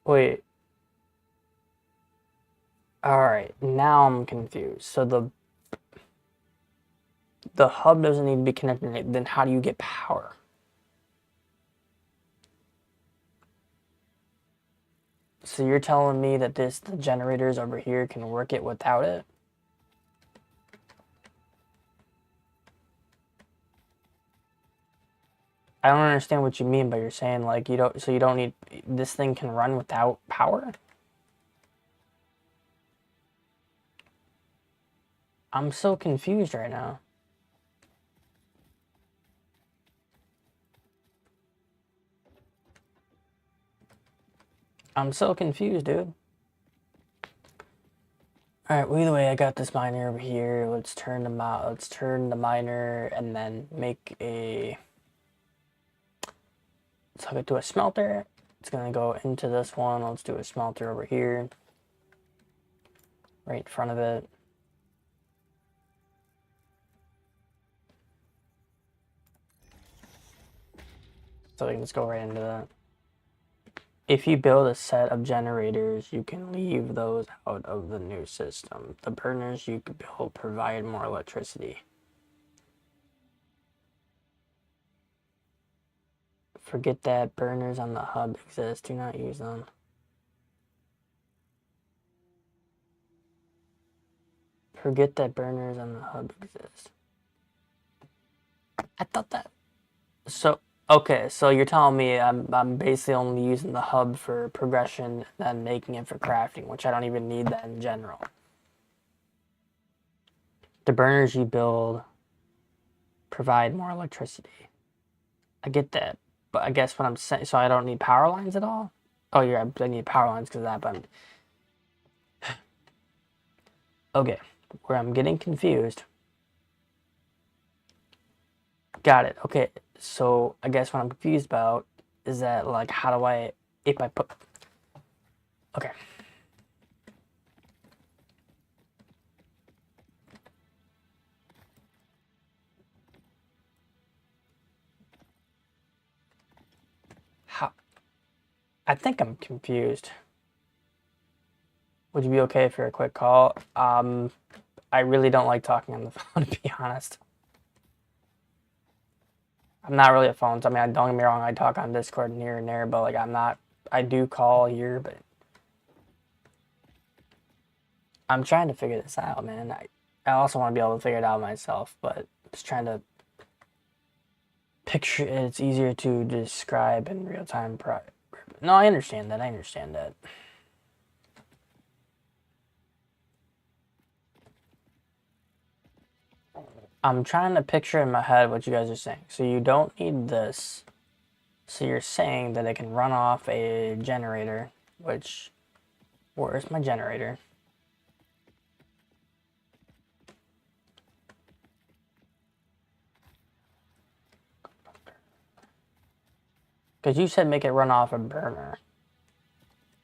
Wait. Alright, now I'm confused. So the hub doesn't need to be connected, then how do you get power? So you're telling me that the generators over here can work it without it? I don't understand what you mean by you're saying like you don't need, this thing can run without power? I'm so confused right now. I'm so confused, dude. Alright, well, either way, I got this miner over here. Let's turn the miner and then make a... Let's hook it to a smelter. It's gonna go into this one. Let's do a smelter over here. Right in front of it. So we can just go right into that. If you build a set of generators, you can leave those out of the new system. The burners you could build provide more electricity. Forget that burners on the hub exist. Do not use them. Forget that burners on the hub exist. I thought that. So, okay, so you're telling me I'm basically only using the hub for progression and then making it for crafting, which I don't even need that in general. The burners you build provide more electricity. I get that, but I guess what I'm saying, so I don't need power lines at all? Oh yeah, I need power lines because of that, but okay, where I'm getting confused. Got it, okay, so I guess what I'm confused about is that, like, how do I, if I put, okay. How, I think I'm confused. Would you be okay for a quick call? I really don't like talking on the phone, to be honest. I'm not really a phone, so I mean, don't get me wrong, I talk on Discord and here and there, but like I'm not, I do call here, but I'm trying to figure this out, man. I also want to be able to figure it out myself, but just trying to picture it. It's easier to describe in real time. No, I understand that. I understand that. I'm trying to picture in my head what you guys are saying. So you don't need this. So you're saying that it can run off a generator, which, where's my generator? Because you said make it run off a burner.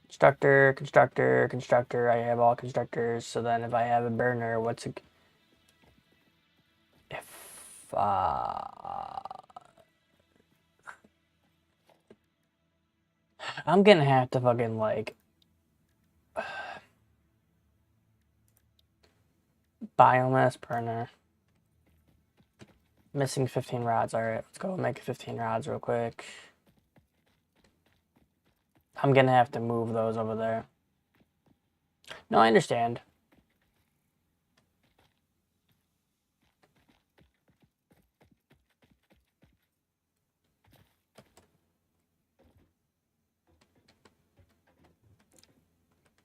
Constructor, constructor, constructor. I have all constructors. So then if I have a burner, what's a... If... I'm gonna have to fucking, like... Biomass burner. Missing 15 rods. Alright, let's go make 15 rods real quick. I'm gonna have to move those over there. No, I understand.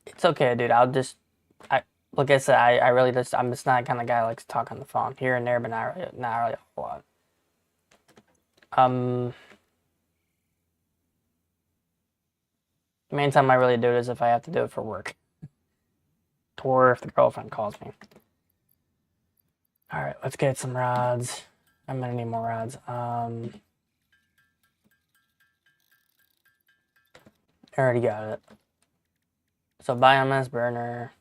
It's okay, dude. I'll just... Like I said, I really just... I'm just not the kind of guy who likes to talk on the phone. Here and there, but not really a whole lot. The main time I really do it is if I have to do it for work. Or if the girlfriend calls me. Alright, let's get some rods. I'm gonna need more rods. I already got it. So biomass burner.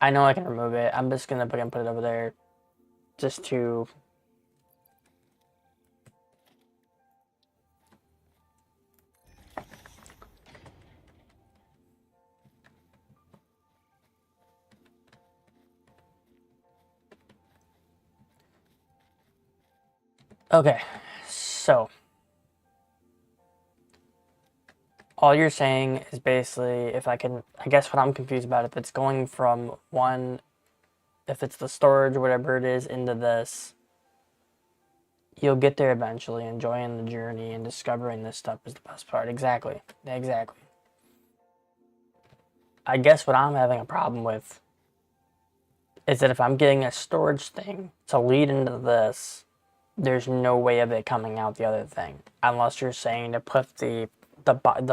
I know I can remove it. I'm just gonna put it over there just to... Okay, so all you're saying is basically, if I can, I guess what I'm confused about, if it's going from one, if it's the storage, whatever it is, into this, you'll get there eventually. Enjoying the journey and discovering this stuff is the best part. Exactly. Exactly. I guess what I'm having a problem with is that if I'm getting a storage thing to lead into this, there's no way of it coming out the other thing. Unless you're saying to put the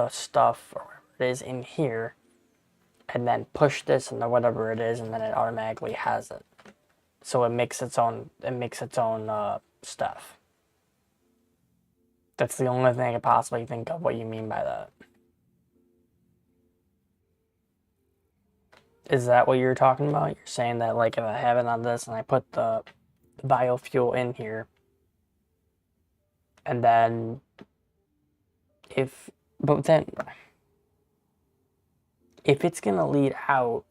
stuff or whatever it is in here and then push this into whatever it is, and then it automatically has it. So it makes its own stuff. That's the only thing I could possibly think of what you mean by that. Is that what you're talking about? You're saying that, like, if I have it on this and I put the biofuel in here, and then but then if it's gonna lead out,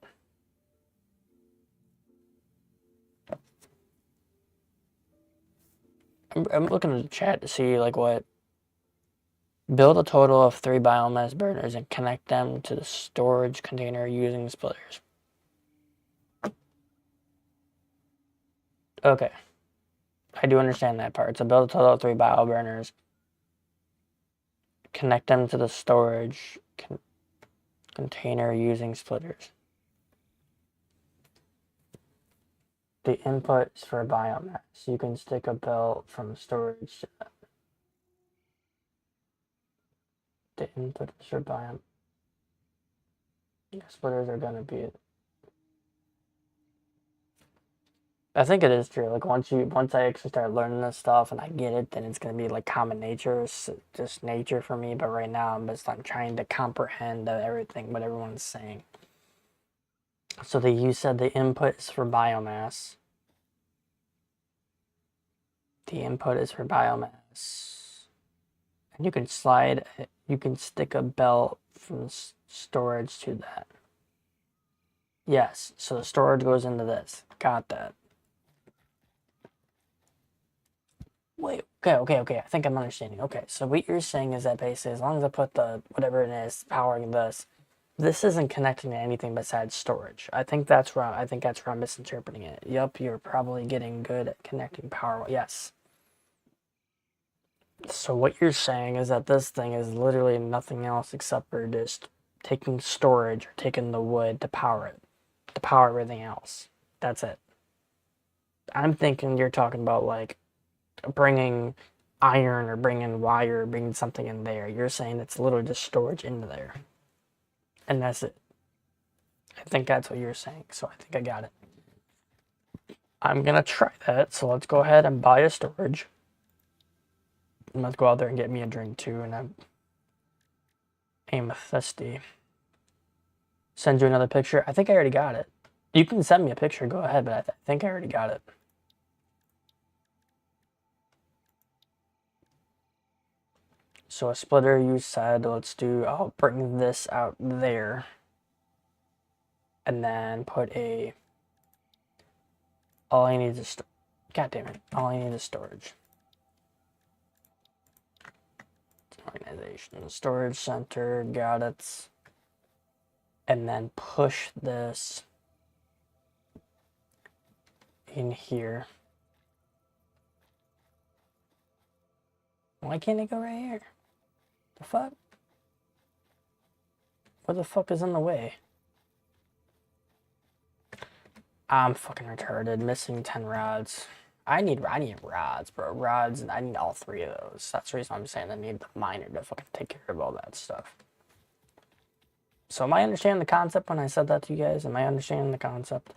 I'm looking at the chat to see, like, what. Build a total of 3 biomass burners and connect them to the storage container using splitters. Okay. I do understand that part. So build a total of 3 bio burners. Connect them to the storage container using splitters. The inputs for biomass. You can stick a belt from storage to that. The inputs for biomass. Yeah, splitters are going to be it. I think it is true. Like, once I actually start learning this stuff and I get it, then it's gonna be like common nature. It's just nature for me. But right now, I'm trying to comprehend everything what everyone's saying. So you said the input is for biomass. The input is for biomass, and you can stick a belt from storage to that. Yes. So the storage goes into this. Got that. Wait, okay. I think I'm understanding. Okay, so what you're saying is that basically, as long as I put the whatever it is powering this isn't connecting to anything besides storage. I think that's where I'm misinterpreting it. Yup, you're probably getting good at connecting power. Yes. So what you're saying is that this thing is literally nothing else except for just taking storage or taking the wood to power it, to power everything else. That's it. I'm thinking you're talking about, like, bringing iron or bringing wire or bringing something in there. You're saying it's literally just storage into there. And that's it. I think that's what you're saying, so I think I got it. I'm going to try that, so let's go ahead and buy a storage. And let's go out there and get me a drink too, and I'm thirsty. Send you another picture. I think I already got it. You can send me a picture, go ahead, but I think I already got it. So a splitter, you said, I'll bring this out there. And then all I need is, God damn it, all I need is storage. Organization, storage center, got it. And then push this in here. Why can't it go right here? The fuck? What the fuck is in the way? I'm fucking retarded. Missing 10 rods. I need rods, bro. Rods, I need all 3 of those. That's the reason I'm saying I need the miner to fucking take care of all that stuff. So am I understanding the concept when I said that to you guys? Am I understanding the concept?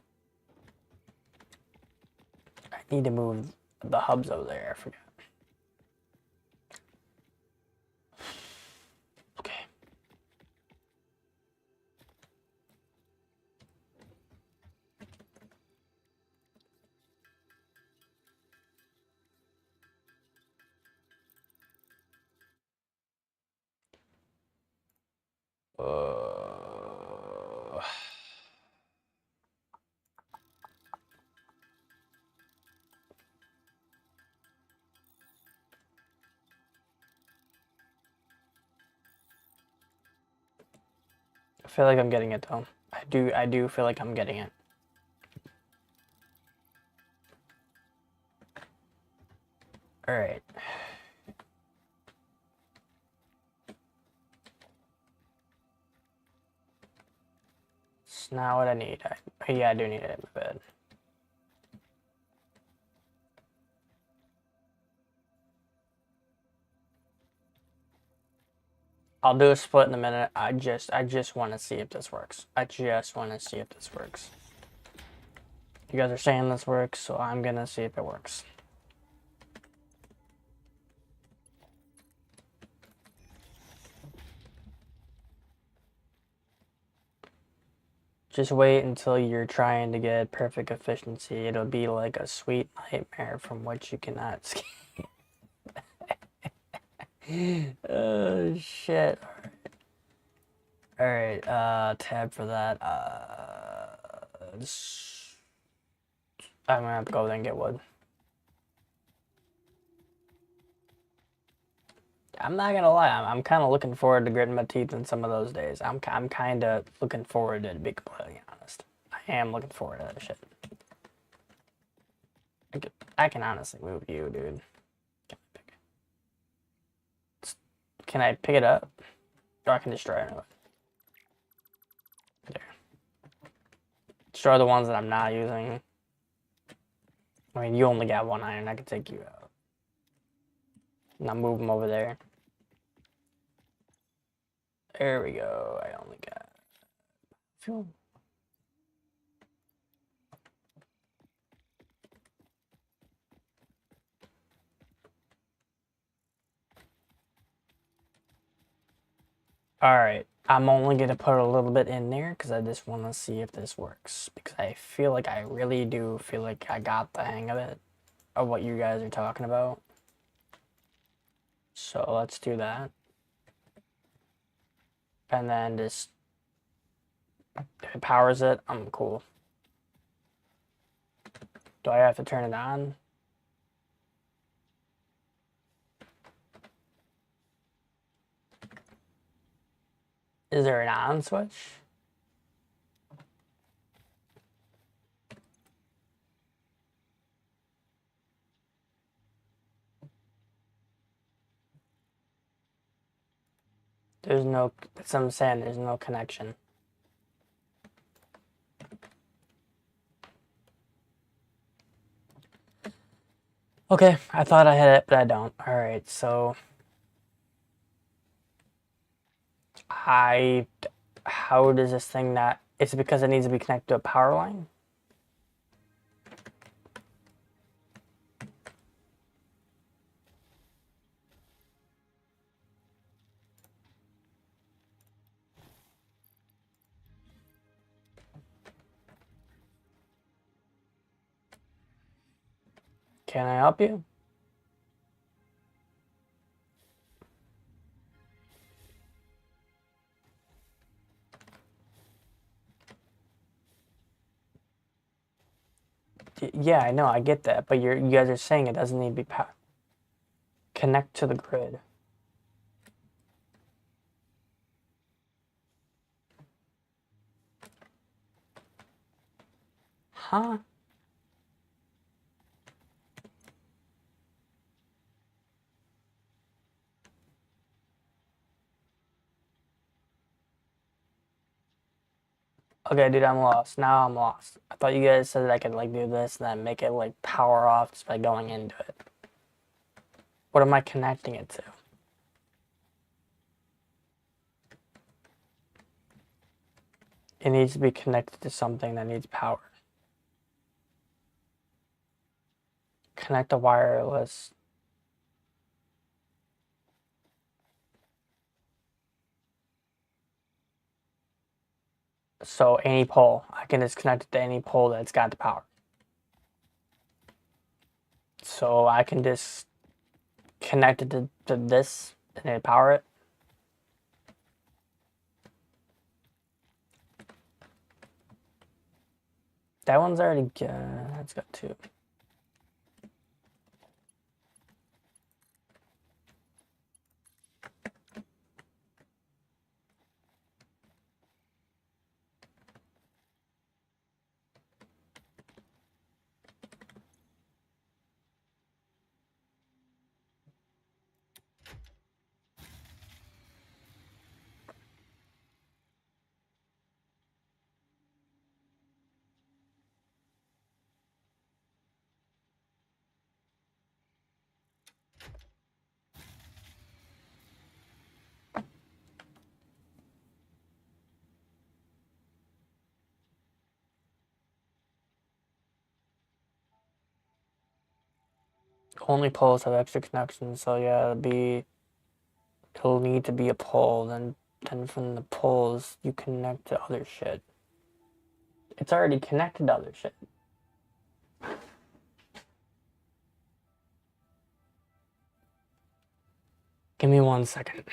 I need to move the hubs over there. I forgot. feel like I'm getting it though. I do feel like I'm getting it. All right. It's not what I need. Yeah, I do need it in my bed. I'll do a split in a minute. I just want to see if this works. I just want to see if this works. You guys are saying this works, so I'm gonna see if it works. Just wait until you're trying to get perfect efficiency. It'll be like a sweet nightmare from which you cannot escape. Oh shit. Alright, tab for that. I'm gonna have to go there and get wood. I'm not gonna lie, I'm kind of looking forward to gritting my teeth in some of those days. I'm kind of looking forward to it, to be completely honest. I am looking forward to that shit. I can honestly move you, dude. Can I pick it up? Or I can destroy it anyway. There. Destroy the ones that I'm not using. I mean, you only got one iron. I can take you out. Now move them over there. There we go. I only got fuel. Alright, I'm only going to put a little bit in there because I just want to see if this works. Because I feel like I really do feel like I got the hang of it, of what you guys are talking about. So let's do that. And then just, if it powers it, I'm cool. Do I have to turn it on? Is there an on switch? There's no, that's what I'm saying, there's no connection. Okay, I thought I had it, but I don't. Alright, so how does this thing not, it's because it needs to be connected to a power line? Can I help you? Yeah, I know, I get that, but you guys are saying it doesn't need to be connect to the grid. Huh? Okay, dude, I'm lost. Now I'm lost. I thought you guys said that I could, like, do this and then make it, like, power off just by going into it. What am I connecting it to? It needs to be connected to something that needs power. Connect the wireless. So any pole. I can just connect it to any pole that's got the power. So I can just connect it to this and then power it. That one's already that's got two. only poles have extra connections, so yeah, it'll need to be a pole. Then from the poles you connect to other shit. It's already connected to other shit. Give me 1 second.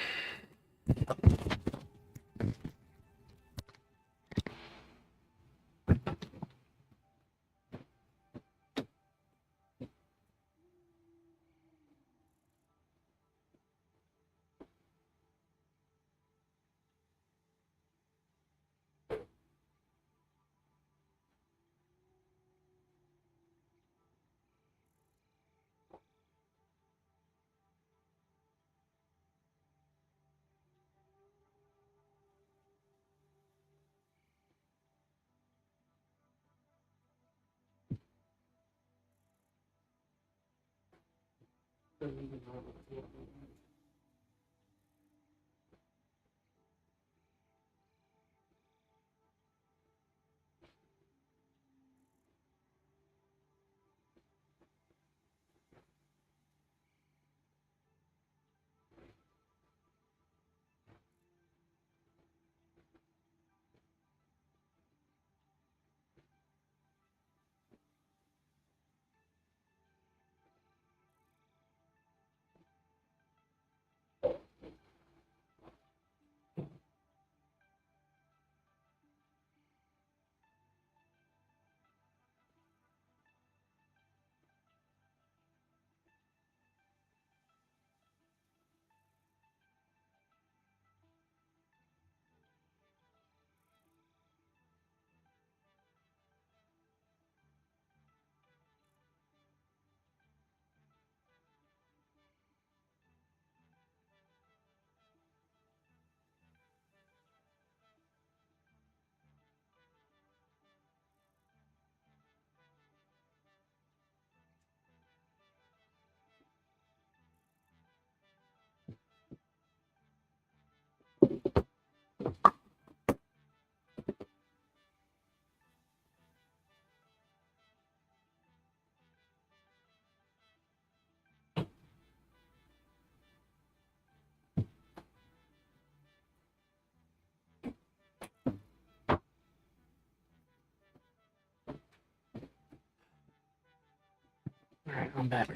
Alright, I'm back.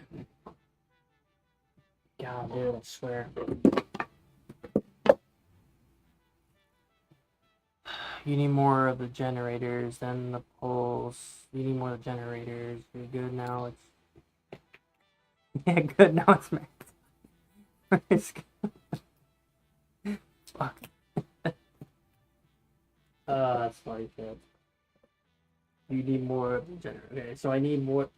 God, dude, I swear. You need more of the generators than the poles. You need more of the generators. You're good now. It's yeah, good now. It's max. It's fuck. That's funny shit. You need more of the generator. Okay, so I need more.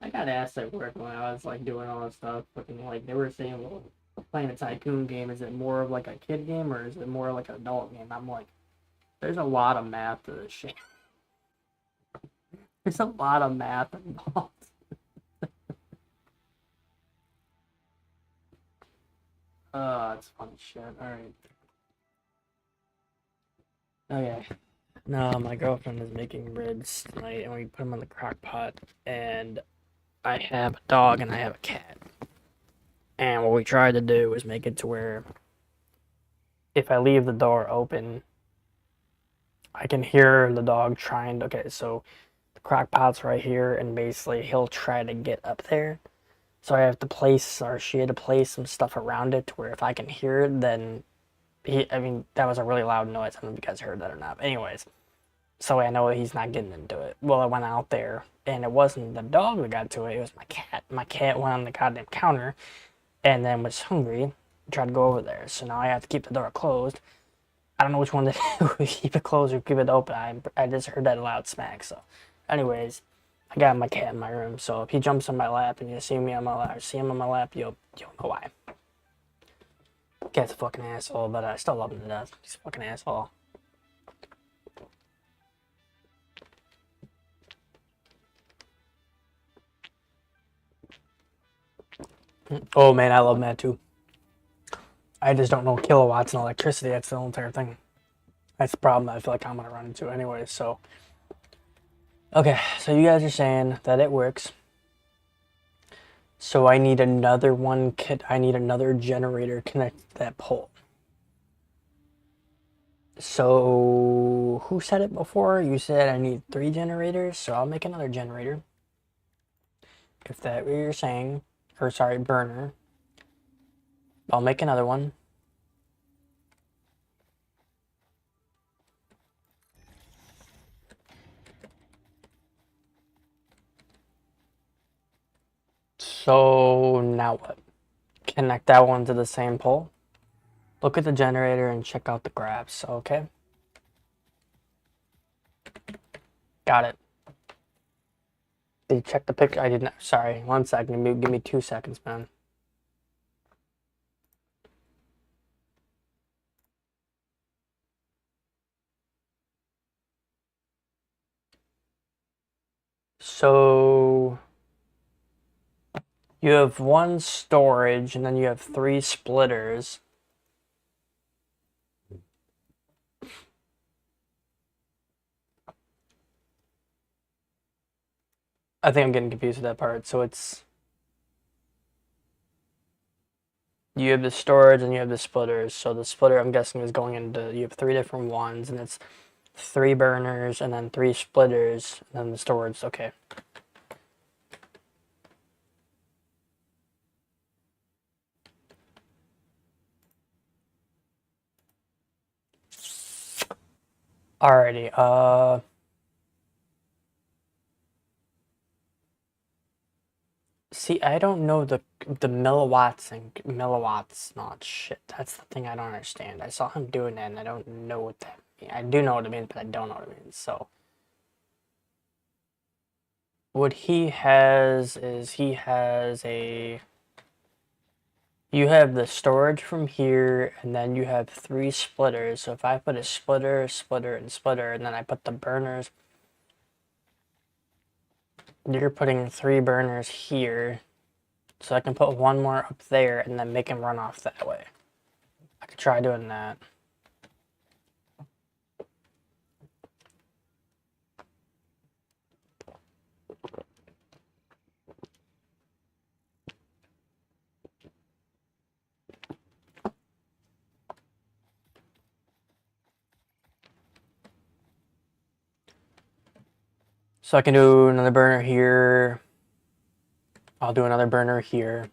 I got asked at work when I was like doing all this stuff, fucking like they were saying, well, playing a tycoon game, is it more of like a kid game or is it more like an adult game? I'm like, there's a lot of math to this shit. There's a lot of math involved. It's funny shit. Alright. Okay. No, my girlfriend is making ribs tonight and we put them in the crock pot. And I have a dog and I have a cat. And what we tried to do was make it to where if I leave the door open, I can hear the dog trying to. Okay, so the crock pot's right here, and basically he'll try to get up there. So I have to place, or she had to place some stuff around it to where if I can hear it, then I mean, that was a really loud noise. I don't know if you guys heard that or not. But anyways, so I know he's not getting into it. Well, I went out there, and it wasn't the dog that got to it. It was my cat. My cat went on the goddamn counter, and then was hungry. Tried to go over there. So now I have to keep the door closed. I don't know which one to do. Keep it closed or keep it open. I just heard that loud smack. So, anyways, I got my cat in my room. So if he jumps on my lap and you see me on my lap, or see him on my lap, you'll know why. Cat's a fucking asshole, but I still love him to death. He's a fucking asshole. Oh man, I love Matt too. I just don't know kilowatts and electricity. That's the whole entire thing. That's the problem I feel like I'm gonna run into anyway. So Okay, so you guys are saying that it works. So I need another one kit. I need another generator connected to that pole. So who said it before? You said I need 3 generators, so I'll make another generator. If that's what you're saying, or sorry, burner. I'll make another one. So now what? Connect that one to the same pole. Look at the generator and check out the graphs, okay? Got it. Did you check the picture? I didn't. Sorry, 1 second. Give me 2 seconds, man. So you have 1 storage, and then you have 3 splitters. I think I'm getting confused with that part. So it's you have the storage and you have the splitters. So the splitter, I'm guessing, is going into, you have 3 different ones, and it's 3 burners and then 3 splitters, and then the storage. Okay. Alrighty. See, I don't know the milliwatts and milliwatts, not shit. That's the thing I don't understand. I saw him doing that, and I don't know what that means. I do know what it means, but I don't know what it means. So what he has is he has a. You have the storage from here, and then you have 3 splitters. So if I put a splitter, splitter, and splitter, and then I put the burners, you're putting 3 burners here. So I can put 1 more up there, and then make him run off that way. I could try doing that. So I can do another burner here. I'll do another burner here.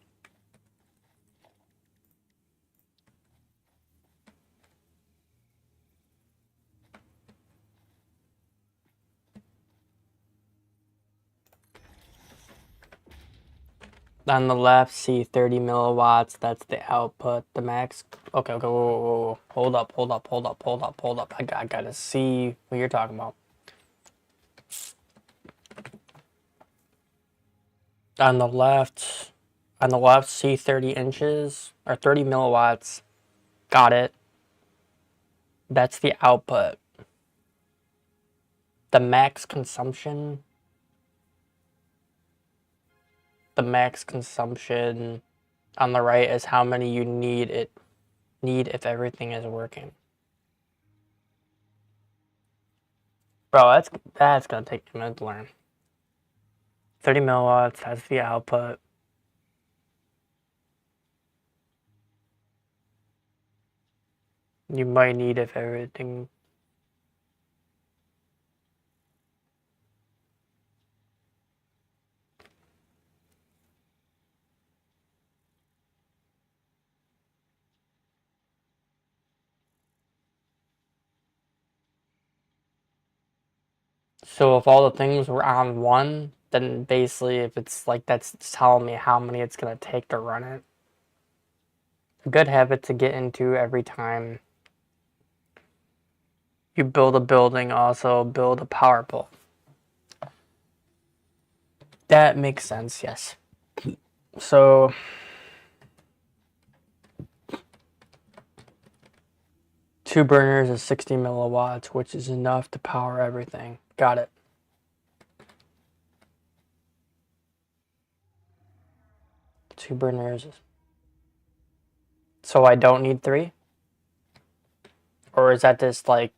On the left, see 30 milliwatts. That's the output. The max. Okay, okay, whoa. Hold up. I gotta see what you're talking about. On the left, see 30 inches or 30 milliwatts. Got it. That's the output. The max consumption. The max consumption on the right is how many you need if everything is working. Bro, that's gonna take a minute to learn. 30 milliwatts, that's the output. You might need if everything. So if all the things were on 1, then basically if it's like that's telling me how many it's gonna take to run it. A good habit to get into every time you build a building, also build a power pole. That makes sense, yes. So 2 burners is 60 milliwatts, which is enough to power everything. Got it. Two burners. So I don't need 3? Or is that just like,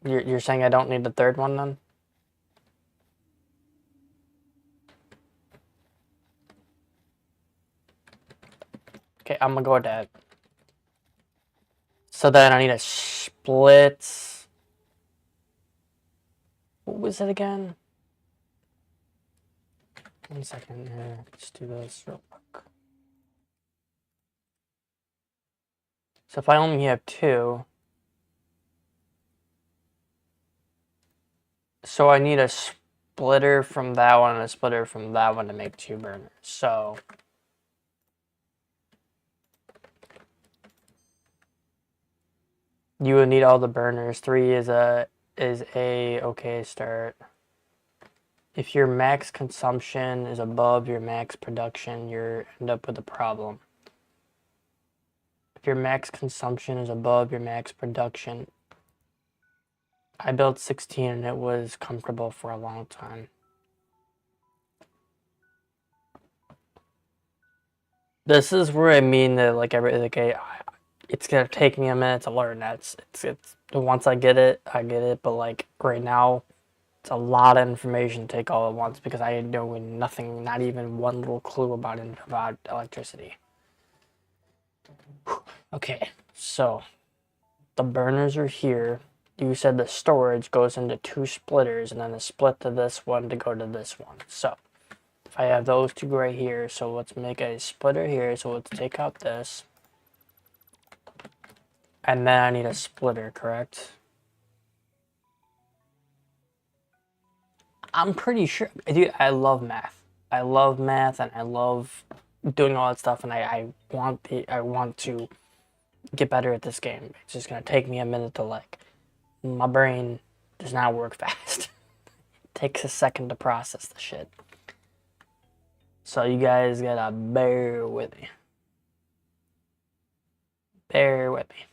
you're saying I don't need the 3rd one then? Okay, I'm gonna go with that. So then I need a split. What was it again? 1 second here. Let's do this real quick. So if I only have 2, so I need a splitter from that one and a splitter from that one to make 2 burners. So you would need all the burners. 3 is a okay start. If your max consumption is above your max production, you end up with a problem. If your max consumption is above your max production, I built 16 and it was comfortable for a long time. This is where I mean that it's gonna take me a minute to learn. It's once I get it, But like right now, it's a lot of information to take all at once because I know nothing, not even one little clue about electricity. Okay, so the burners are here. You said the storage goes into 2 splitters and then a split to this one to go to this one. So if I have those 2 right here, so let's make a splitter here. So let's take out this. And then I need a splitter, correct? I'm pretty sure. Dude, I love math. I love math and I love doing all that stuff, and I want to get better at this game. It's just gonna take me a minute to my brain does not work fast. It takes a second to process the shit. So you guys gotta bear with me. Bear with me.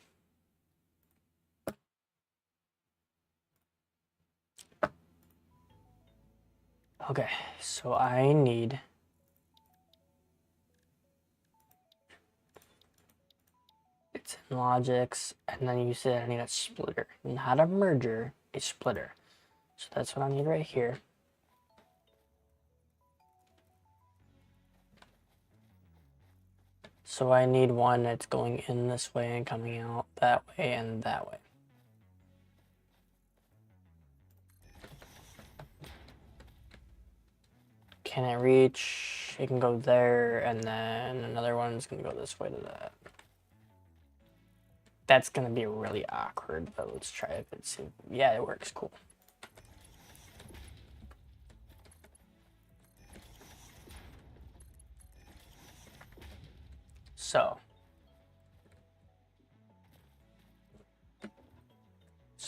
Okay, so I need it's in logics, and then you said I need a splitter, not a merger, a splitter. So that's what I need right here. So I need one that's going in this way and coming out that way and that way. Can it reach? It can go there, and then another one's gonna go this way to that. That's gonna be really awkward, but let's try it. Yeah, it works. Cool. So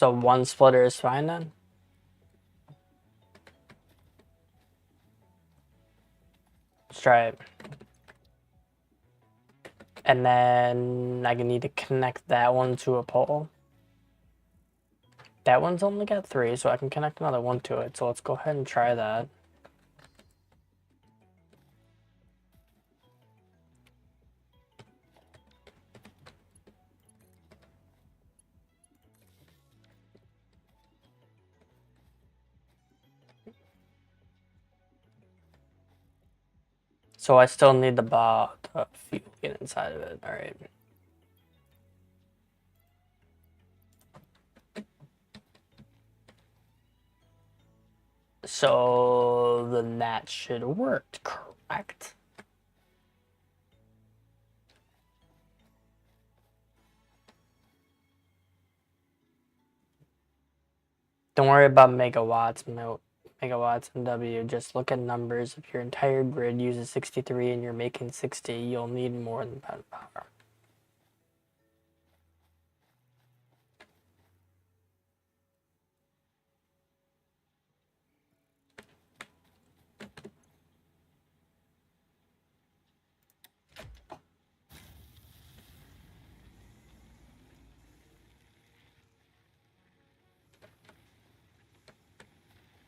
1 splitter is fine then? Let's try it. And then I need to connect that one to a pole. That one's only got 3, so I can connect another one to it. So let's go ahead and try that. So I still need the fuel get inside of it. All right. So then that should work, correct? Don't worry about megawatts and W. Just look at numbers. If your entire grid uses 63 and you're making 60, you'll need more than that power.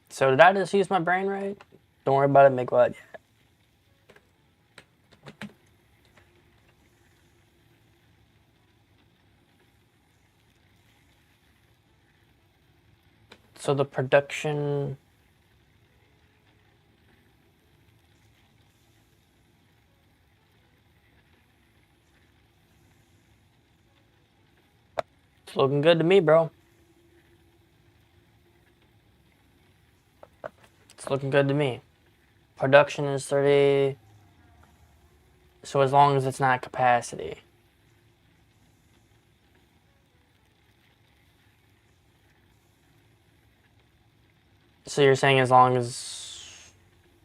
So did I just use my brain right? Don't worry about it, megawatt yet. So the production... It's looking good to me, bro. It's looking good to me. Production is 30. So as long as it's not capacity. So you're saying as long as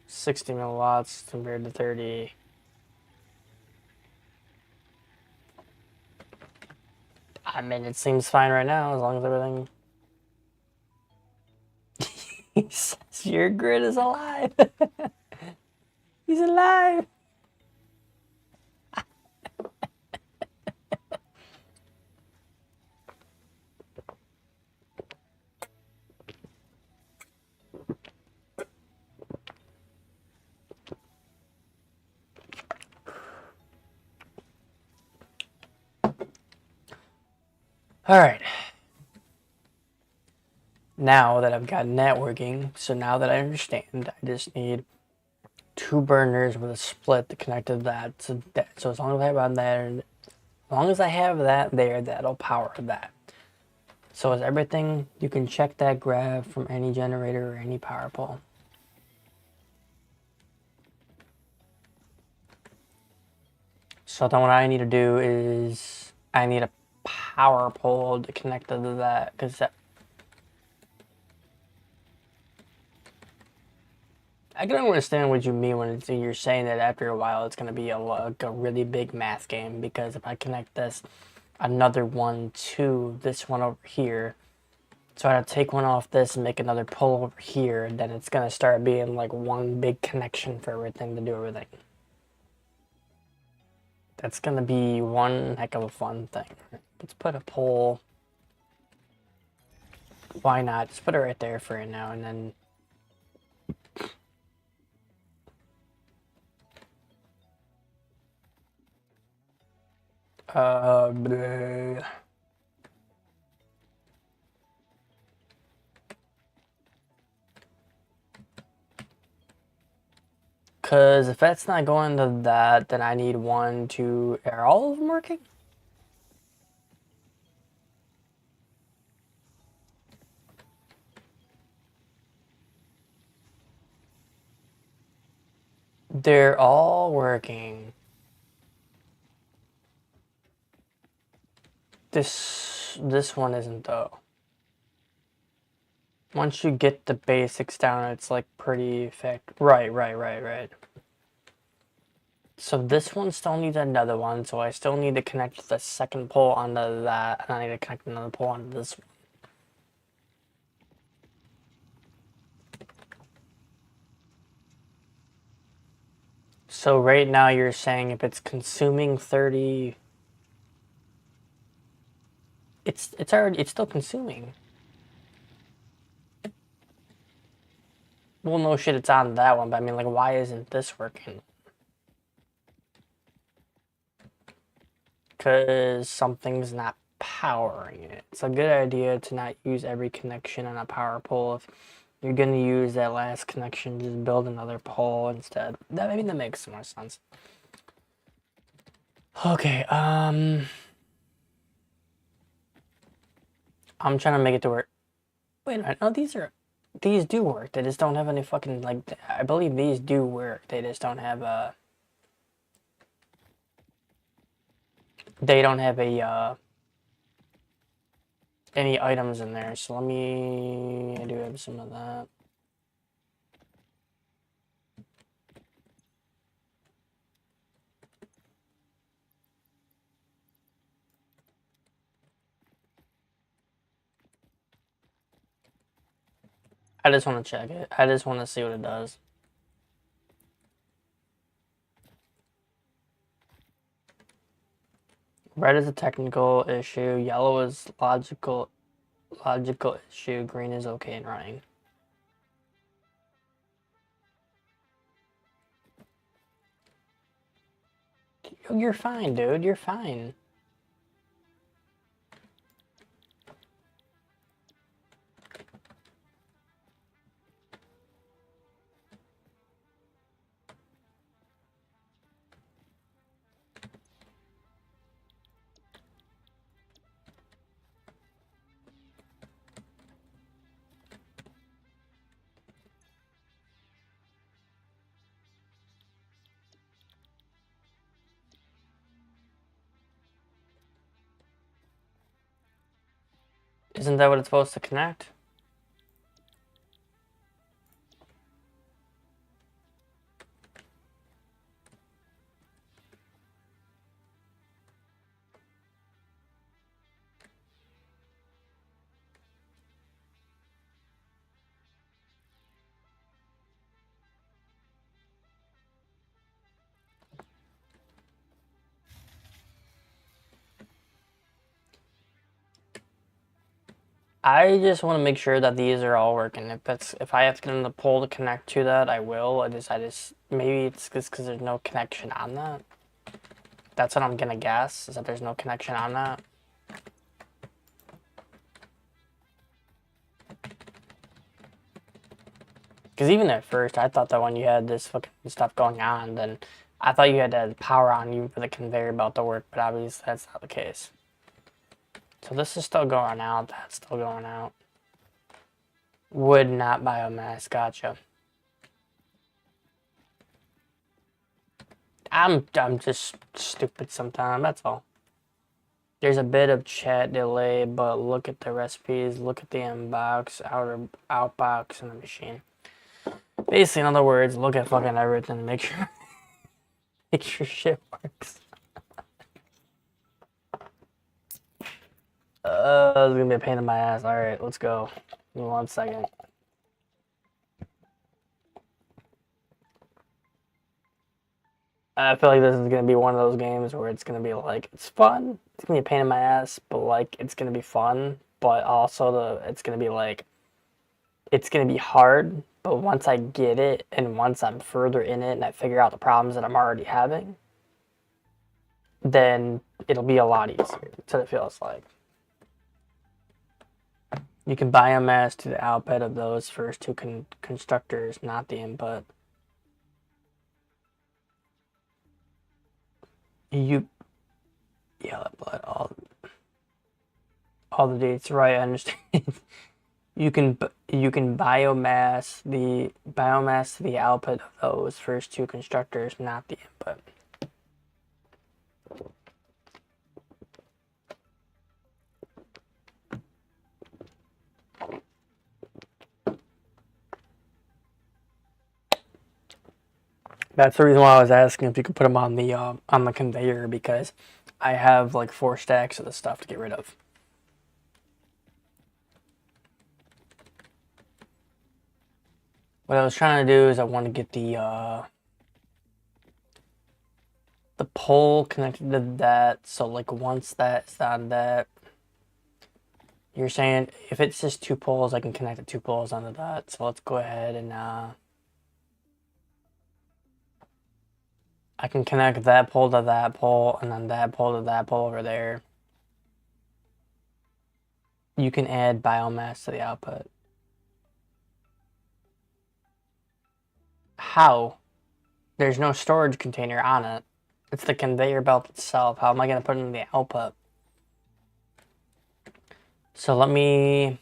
60 milliwatts compared to 30. I mean, it seems fine right now as long as everything. He says your grid is alive. He's alive. All right. Now that I've got networking, so now that I understand, I just need 2 burners with a split to connect to that. So as long as I have that, as long as I have that there, that'll power that. So is everything, you can check that graph from any generator or any power pole. So then what I need to do is, I need a power pole to connect to that, because that, I can understand what you mean when you're saying that after a while it's going to be like a really big math game, because if I connect this, another one to this one over here, so I have to take one off this and make another pull over here, and then it's going to start being like one big connection for everything to do everything. That's going to be one heck of a fun thing. Let's put a pole. Why not? Just put it right there for right now, and then bleh. Because if that's not going to that, then I need 1, 2. Are all of them working? They're all working. This one isn't though. Once you get the basics down, it's like pretty effective. Right. So this one still needs another one, so I still need to connect the second pole onto that, and I need to connect another pole onto this one. So right now you're saying if it's consuming 30, it's still consuming. Well, no shit, it's on that one, but I mean, like, why isn't this working? Because something's not powering it. It's a good idea to not use every connection on a power pole. If you're going to use that last connection, just build another pole instead. Maybe that makes more sense. Okay, I'm trying to make it to work. Wait a minute, no, these do work. They just don't have any fucking, like, I believe these do work. They just don't have a, they don't have a, any items in there. So I do have some of that. I just want to check it. I just want to see what it does. Red is a technical issue. Yellow is logical issue. Green is okay and running. You're fine, dude. You're fine. Isn't that what it's supposed to connect? I just want to make sure that these are all working. If I have to get in the pole to connect to that, I will. I just maybe it's just because there's no connection on that. That's what I'm gonna guess, is that there's no connection on that. Because even at first, I thought that when you had this fucking stuff going on, then I thought you had to have power on you for the conveyor belt to work, but obviously that's not the case. So this is still going out, that's still going out. Wood, not biomass, gotcha. I'm just stupid sometimes, that's all. There's a bit of chat delay, but look at the recipes, look at the inbox, outbox, and the machine. Basically, in other words, look at fucking everything and make sure shit works. It's gonna be a pain in my ass. Alright, let's go. Give me 1 second. I feel like this is gonna be one of those games where it's gonna be like, it's fun, it's gonna be a pain in my ass, but like, it's gonna be fun, but also it's gonna be like, it's gonna be hard, but once I get it, and once I'm further in it, and I figure out the problems that I'm already having, then it'll be a lot easier. That's what it feels like. You can biomass to the output of those first two constructors, not the input. Yeah, but all the dates, right? I understand. You can biomass to the output of those first two constructors, not the input. That's the reason why I was asking if you could put them on the conveyor, because I have like 4 stacks of the stuff to get rid of. What I was trying to do is I want to get the pole connected to that, so like once that's on that, you're saying if it's just 2 poles, I can connect the 2 poles onto that. So let's go ahead and I can connect that pole to that pole, and then that pole to that pole over there. You can add biomass to the output. How? There's no storage container on it. It's the conveyor belt itself. How am I going to put it in the output? So let me...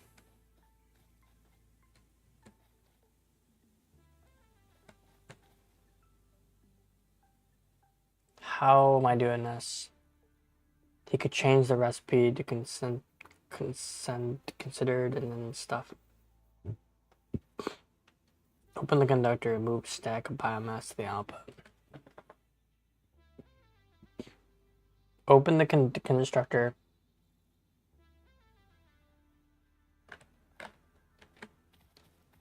How am I doing this? You could change the recipe to considered and then stuff. Open the conductor and move stack of biomass to the output. Open the constructor.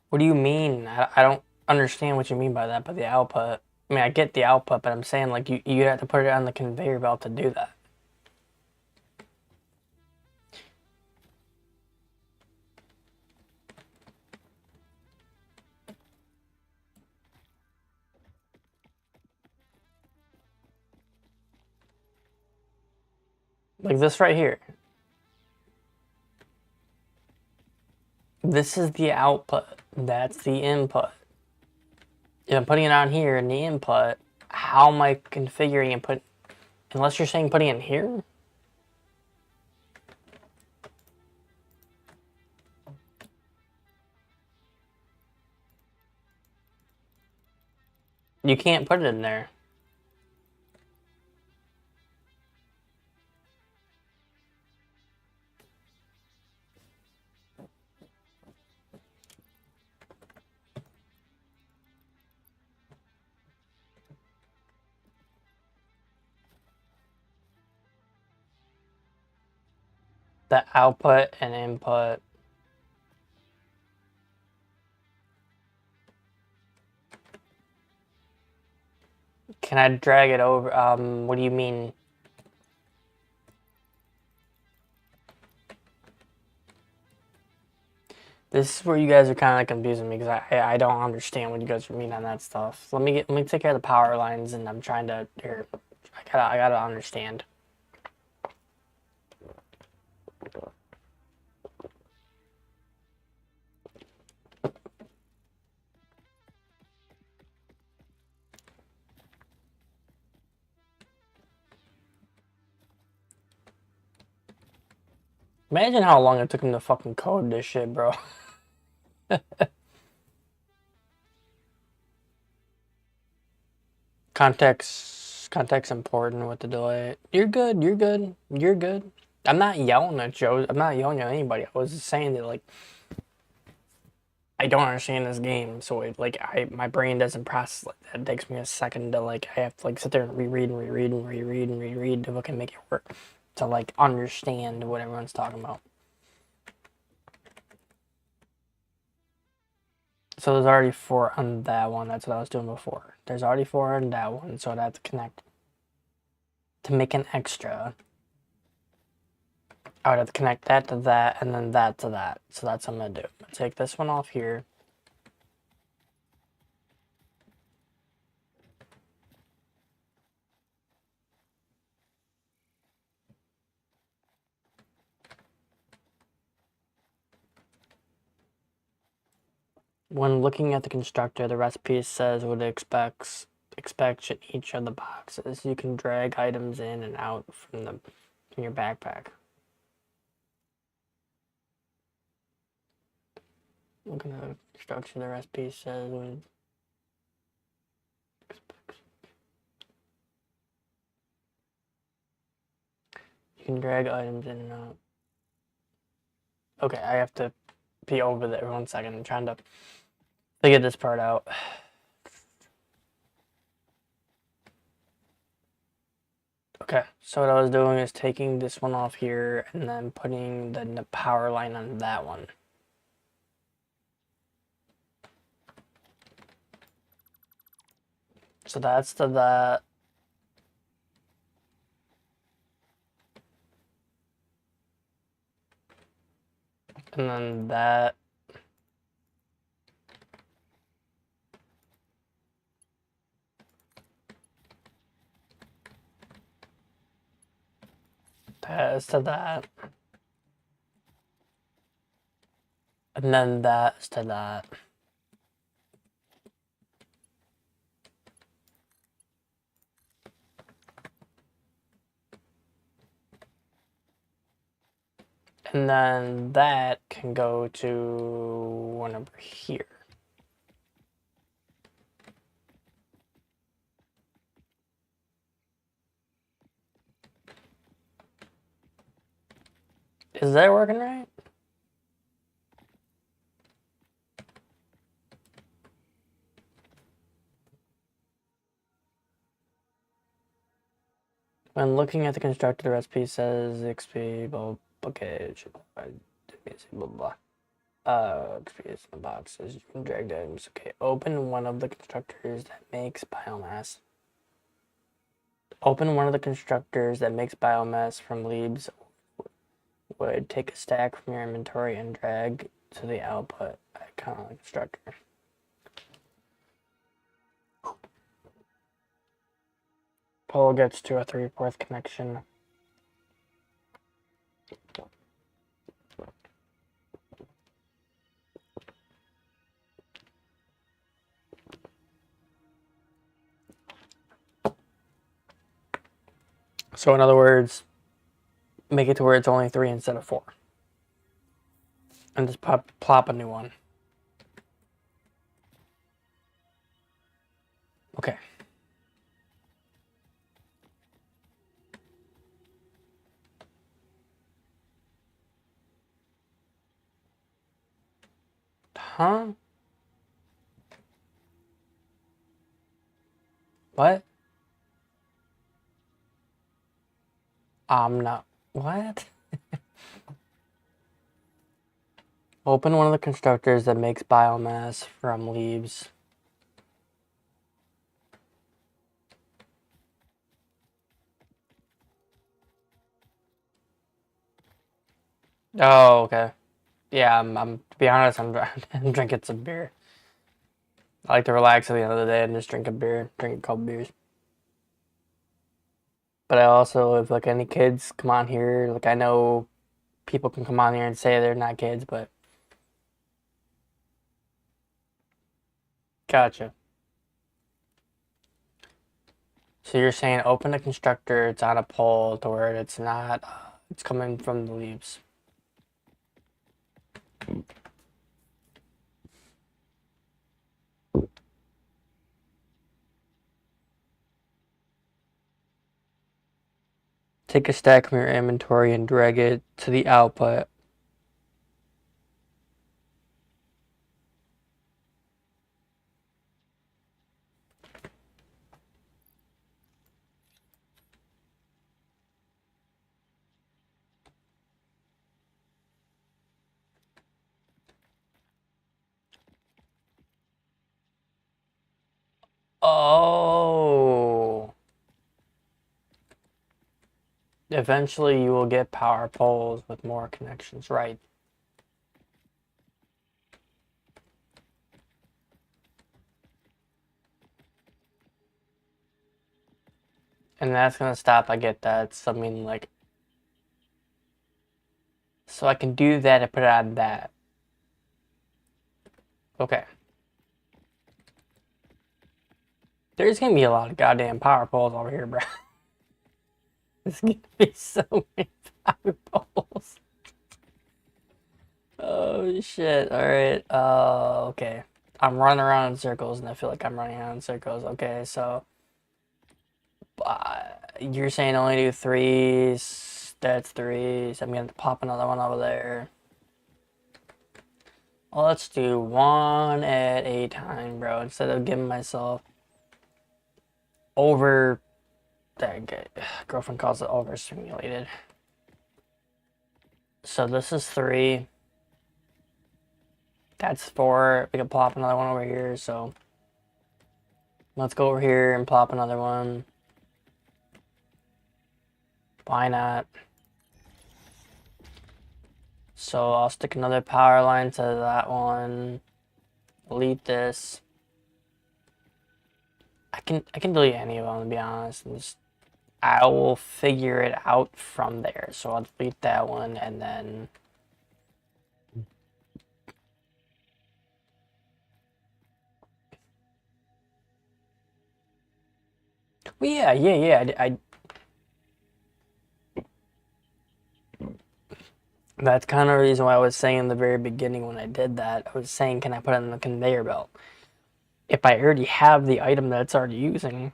What do you mean? I don't understand what you mean by that, by the output. I mean, I get the output, but I'm saying like you have to put it on the conveyor belt to do that. Like this right here. This is the output. That's the input. If I'm putting it on here in the input, how am I configuring and unless you're saying putting it in here? You can't put it in there. the output and input. Can I drag it over? What do you mean? This is where you guys are kind of confusing me because I don't understand what you guys mean on that stuff. Let me take care of the power lines, and I'm trying to here. I gotta understand. Imagine how long it took him to fucking code this shit, bro. Context important with the delay. You're good. You're good. You're good. I'm not yelling at Joe. I'm not yelling at anybody. I was just saying that like I don't understand this game, so it, like my brain doesn't process like that. It takes me a second to like I have to like sit there and reread and reread and reread and reread to fucking make it work to like understand what everyone's talking about. So there's already 4 on that one. That's what I was doing before. There's already 4 on that one, so I'd have to connect to make an extra. I would have to connect that to that and then that to that. So that's what I'm gonna do. I'm gonna take this one off here. When looking at the constructor, the recipe says what it expects in each of the boxes. You can drag items in and out from your backpack. Looking at the constructor, the recipe says what it expects. You can drag items in and out. Okay, I have to be over there 1 second. I'm trying to figure this part out. Okay, so what I was doing is taking this one off here and then putting the power line on that one. So that's to that. And then that. That is to that. And then that is to that. And then that can go to one over here. Is that working right? When looking at the constructor, the recipe says XP, blah, okay, blah, blah. XP in the boxes. You can drag the items. Okay, open one of the constructors that makes biomass. Open one of the constructors that makes biomass from leaves. Would take a stack from your inventory and drag to the output icon of the constructor. Pull gets to a 3/4 connection. So in other words, make it to where it's only 3 instead of 4. And just plop a new one. Okay. Huh? What? I'm not. What? Open one of the constructors that makes biomass from leaves. Oh, okay. Yeah, I'm to be honest, I'm drinking some beer. I like to relax at the end of the day and just drink a beer, drink a couple beers. But I also, if like any kids come on here, like I know people can come on here and say they're not kids, but gotcha. So you're saying open the constructor, it's on a pole to where it's not, it's coming from the leaves. Take a stack from your inventory and drag it to the output. Oh. Eventually you will get power poles with more connections, right? And that's gonna stop, I get that. So I mean like, so I can do that and put it on that. Okay. There's gonna be a lot of goddamn power poles over here, bro. There's gonna be so many power poles. Oh shit. Alright. Okay. I'm running around in circles and I feel like I'm running around in circles. Okay, so you're saying only do threes. That's threes. I'm gonna pop another one over there. Well, let's do one at a time, bro. Instead of giving myself over. Girlfriend calls it overstimulated. So this is 3. That's 4. We can plop another one over here. So let's go over here and plop another one. Why not? So I'll stick another power line to that one. Delete this. I can delete any of them, to be honest. And just, I will figure it out from there. So I'll delete that one and then well, yeah. That's kind of the reason why I was saying in the very beginning when I did that. I was saying, can I put it in the conveyor belt? If I already have the item that it's already using,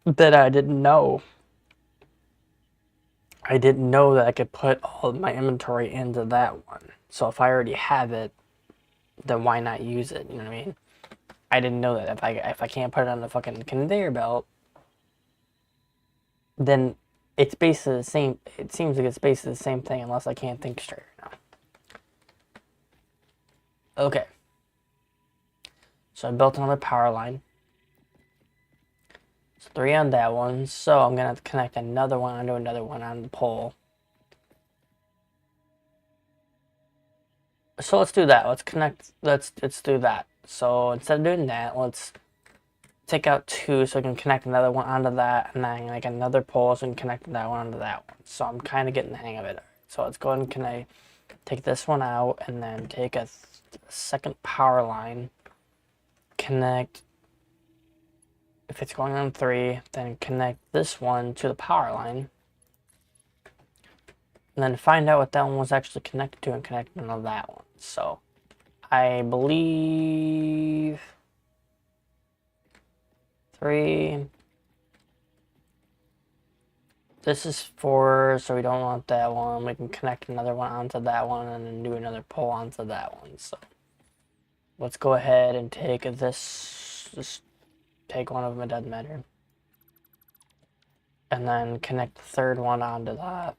that I didn't know. I didn't know that I could put all of my inventory into that one. So if I already have it, then why not use it? You know what I mean? I didn't know that if I can't put it on the fucking conveyor belt, then it's basically the same. It seems like it's basically the same thing unless I can't think straight right now. Okay. So I built another power line. So 3 on that one. So I'm gonna have to connect another one onto another one on the pole. So let's do that. Let's connect. Let's do that. So instead of doing that, let's take out 2 so I can connect another one onto that, and then like another pole so I can connect that one onto that one. So I'm kind of getting the hang of it. So let's go ahead and take this one out and then take a second power line, connect. If it's going on 3, then connect this one to the power line. And then find out what that one was actually connected to and connect to that one. So I believe 3. This is 4, so we don't want that one. We can connect another one onto that one and then do another pull onto that one. So let's go ahead and take this, just take one of them, it doesn't matter. And then connect the third one onto that.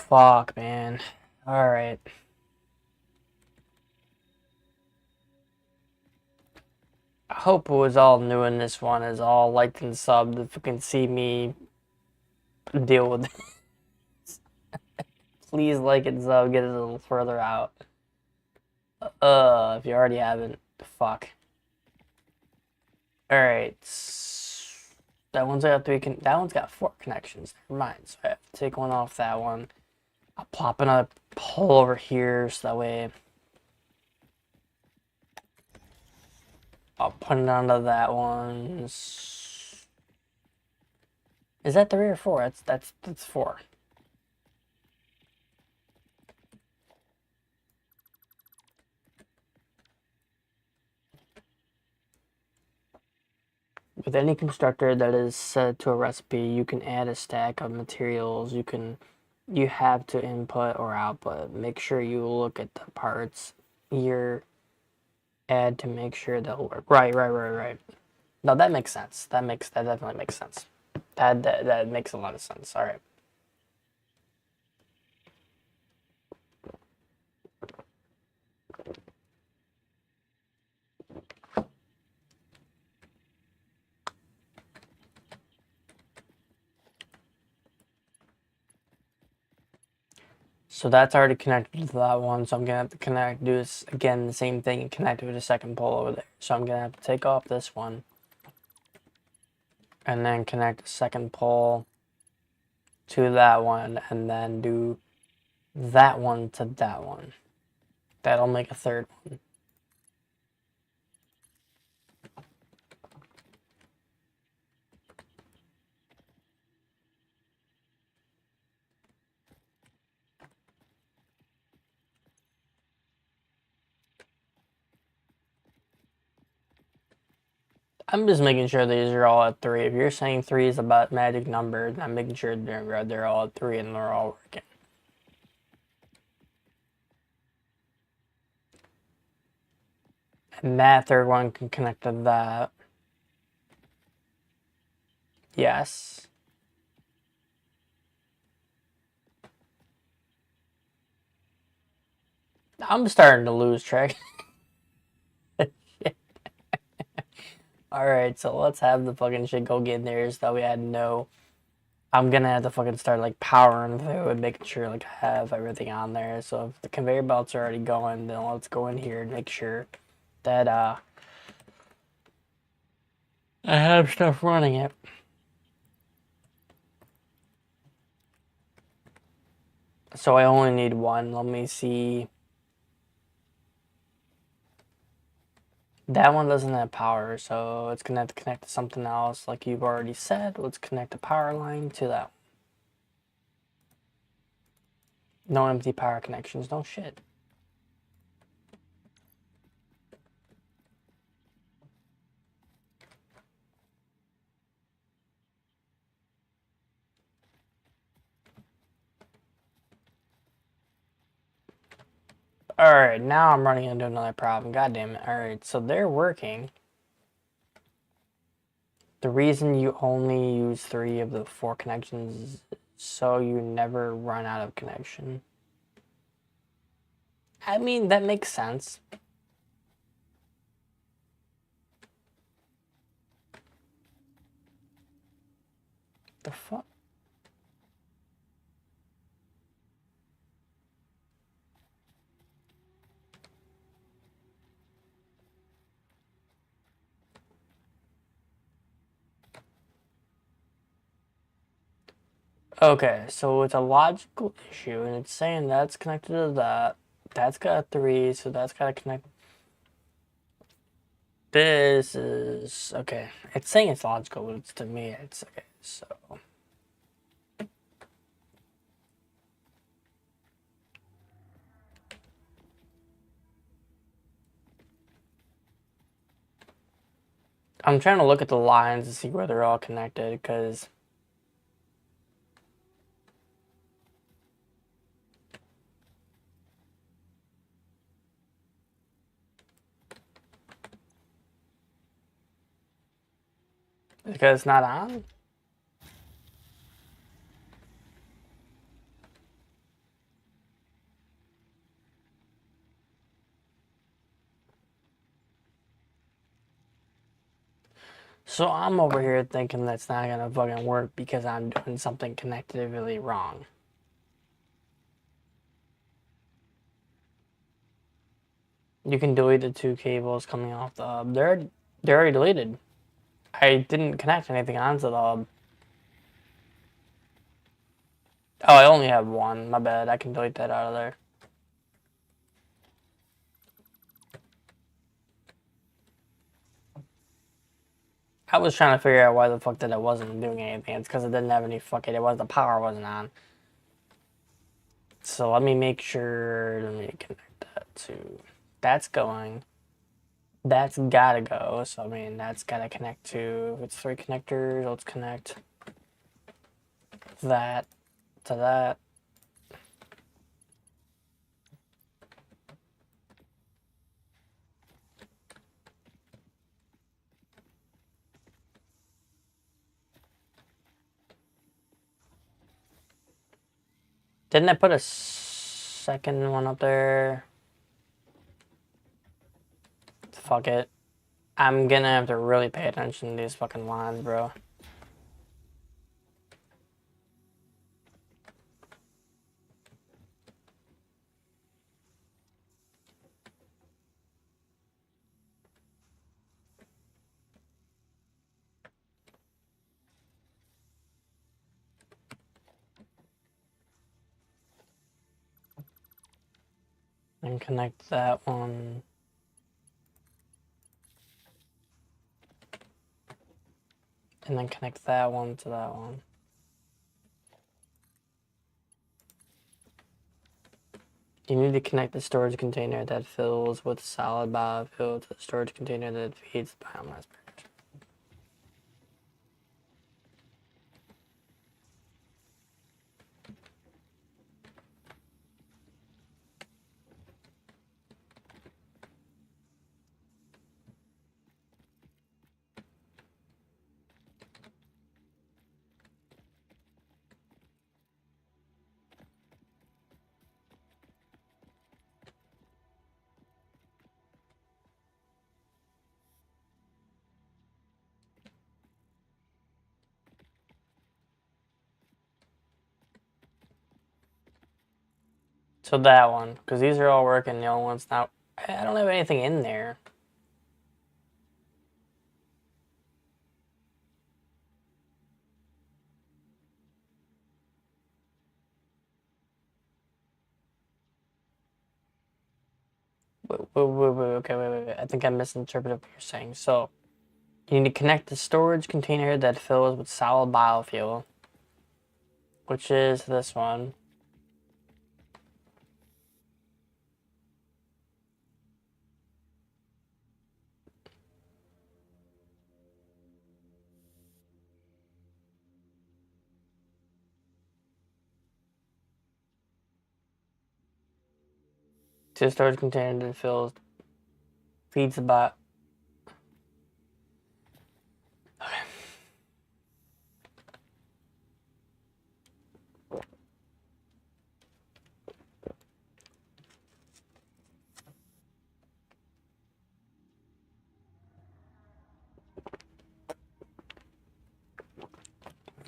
fuck, man. Alright. I hope it was all new in this one, is all liked and subbed if you can see me deal with it. Please like and sub, get it a little further out. If you already haven't, fuck. Alright. That one's got that one's got 4 connections. Never mind. So I have to take one off that one. I'll plop another pole over here so that way I'll put it onto that one. Is that 3 or 4? That's 4. With any constructor that is set to a recipe, you can add a stack of materials. You have to input or output. Make sure you look at the parts you add to make sure they'll work. Right. No, that makes sense. That definitely makes sense. That makes a lot of sense. All right. So that's already connected to that one, so I'm gonna have to do this again, the same thing, and connect it with a second pole over there. So I'm gonna have to take off this one, and then connect a second pole to that one, and then do that one to that one. That'll make a third one. I'm just making sure these are all at 3. If you're saying 3 is about magic number, I'm making sure they're all at 3 and they're all working. And that third one can connect to that. Yes. I'm starting to lose track. Alright, so let's have the fucking shit go get in there so that we had no... I'm gonna have to fucking start like powering through and making sure like I have everything on there. So if the conveyor belts are already going, then let's go in here and make sure that I have stuff running it. So I only need one. Let me see. That one doesn't have power, so it's gonna have to connect to something else like you've already said. Let's connect the power line to that. No empty power connections, no shit. Alright, now I'm running into another problem. God damn it. Alright, so they're working. The reason you only use 3 of the 4 connections is so you never run out of connection. I mean, that makes sense. The fuck? Okay, so it's a logical issue, and it's saying that's connected to that. That's got 3, so that's got to connect. This is okay. It's saying it's logical, but it's to me, it's okay. So I'm trying to look at the lines to see where they're all connected, because it's not on. So I'm over here thinking that's not gonna fucking work because I'm doing something connectively wrong. You can delete the two cables coming off the hub. They're already deleted. I didn't connect anything onto the hub. Oh, I only have one. My bad. I can delete that out of there. I was trying to figure out why the fuck that it wasn't doing anything. It's because it didn't have any fucking. It was the power wasn't on. So let me make sure. Let me connect that to. That's going. That's gotta go. So I mean, that's gotta connect to. It's three connectors. Let's connect that to that. Didn't I put a second one up there? Fuck it. I'm gonna have to really pay attention to these fucking lines, bro. And connect that one. And then connect that one to that one. You need to connect the storage container that fills with solid biofuel to the storage container that feeds biomass production. So that one, because these are all working, the only one's not. I don't have anything in there. Wait. I think I misinterpreted what you're saying. So, you need to connect the storage container that fills with solid biofuel, which is this one. To the storage container that feeds the bio. Okay.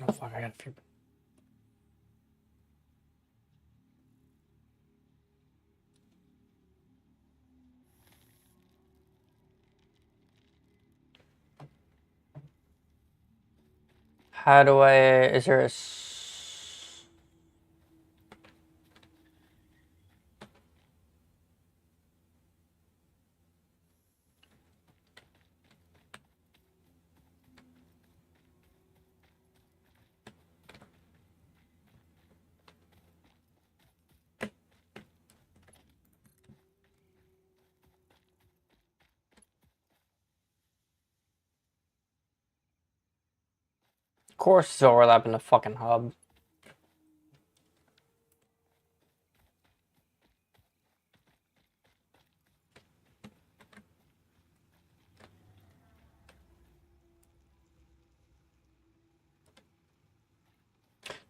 Oh fuck! I got a few. How do I? Is there a? Of course, it's overlapping the fucking hub.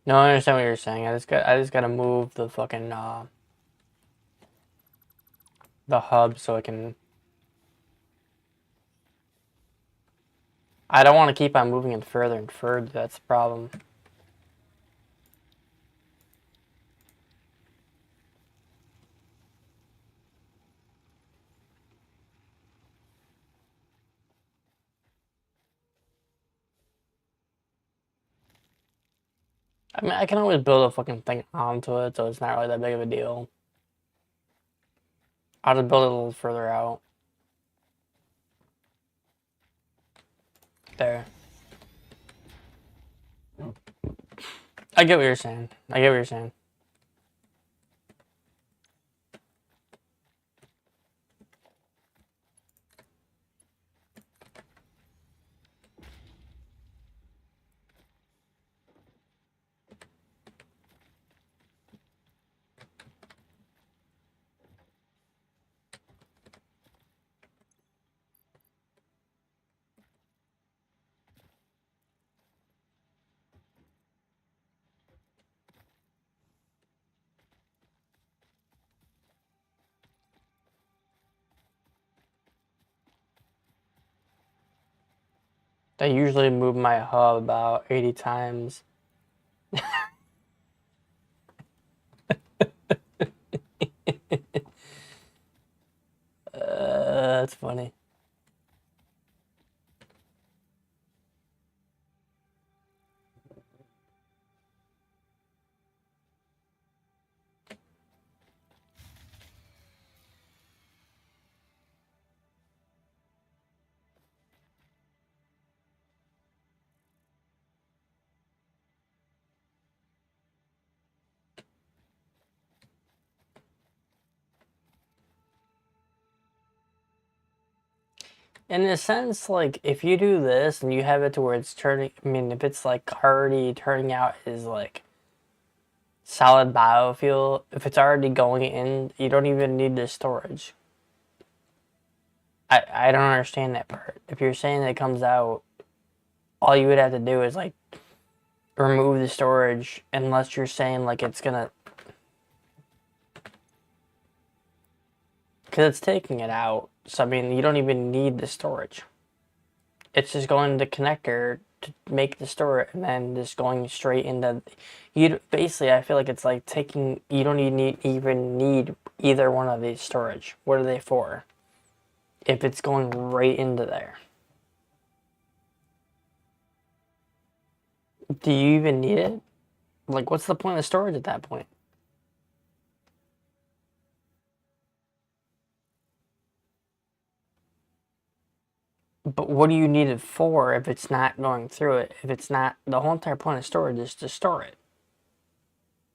No, I understand what you're saying. I just gotta move the fucking the hub so I can. I don't want to keep on moving it further and further. That's the problem. I mean, I can always build a fucking thing onto it, so it's not really that big of a deal. I'll just build it a little further out. There. I get what you're saying. I get what you're saying. I usually move my hub about 80 times. That's funny. In a sense, like, if you do this and you have it to where it's turning, I mean, if it's, like, already turning out as, like, solid biofuel, if it's already going in, you don't even need the storage. I don't understand that part. If you're saying that it comes out, all you would have to do is, like, remove the storage, unless you're saying, like, it's gonna... Because it's taking it out, so, I mean, you don't even need the storage. It's just going to the connector to make the store, and then just going straight into... You basically, I feel like it's like taking... You don't even need either one of these storage. What are they for? If it's going right into there. Do you even need it? Like, what's the point of storage at that point? But what do you need it for if it's not going through it? If it's not... The whole entire point of storage is to store it.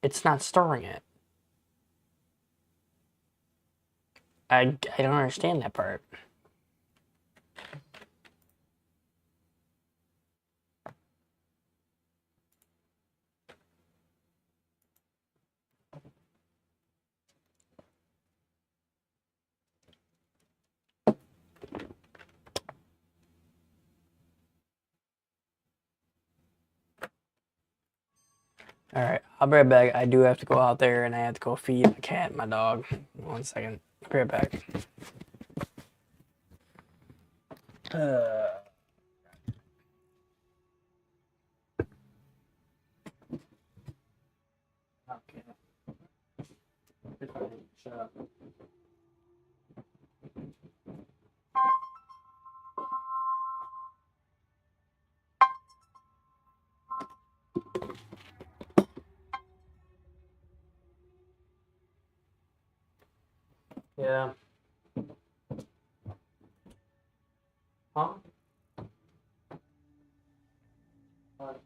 It's not storing it. I don't understand that part. Alright, I'll be right back. I do have to go out there and I have to go feed my cat and my dog. 1 second. Be right back. Okay. Shut up. Yeah. Huh? What?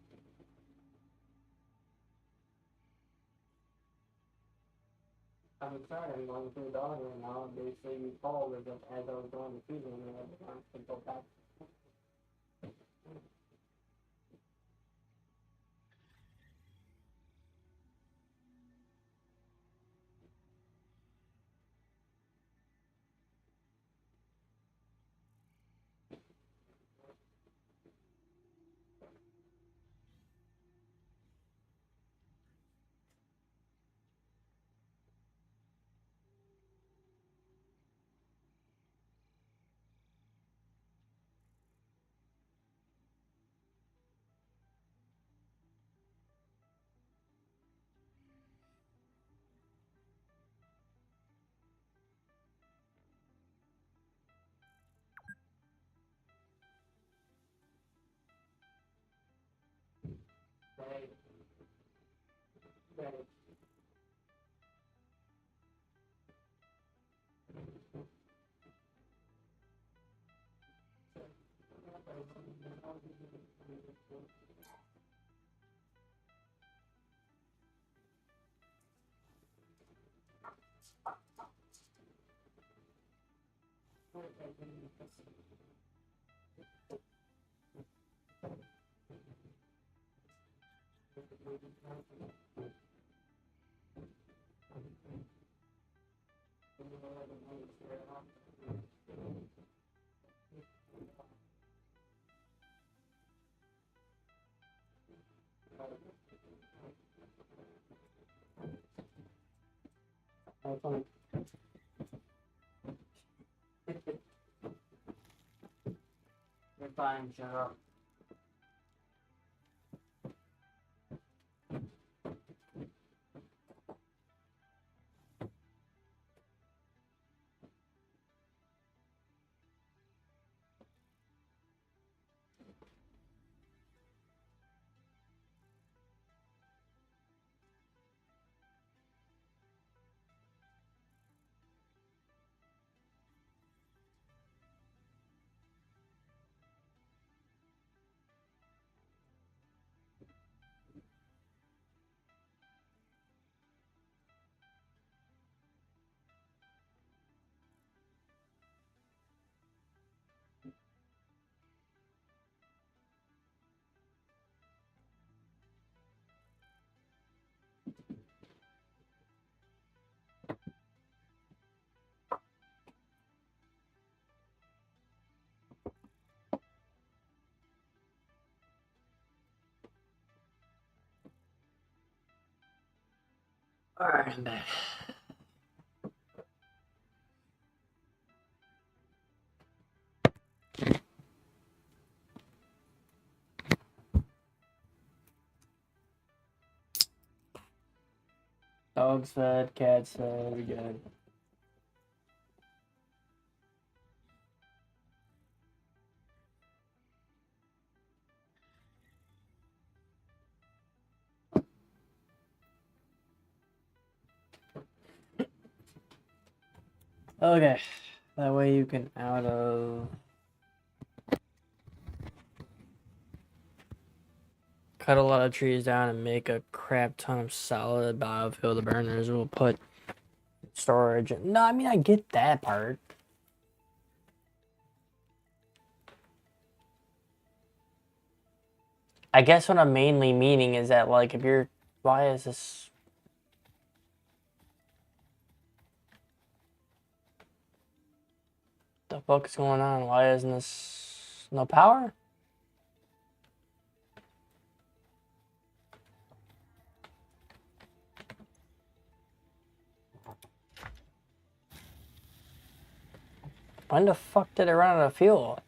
I'm sorry, I'm going through the dog right now. Basically, you called as I was going to feed him and I had to go back. You're fine, shut up. Alright, I'm back. Dogs fed, cats fed, we good. Okay, that way you can out of... cut a lot of trees down and make a crap ton of solid biofuel. The burners will put storage. No, I mean, I get that part. I guess what I'm mainly meaning is that, like, if you're... Why is this... The fuck is going on? Why isn't this... No power? When the fuck did it run out of fuel?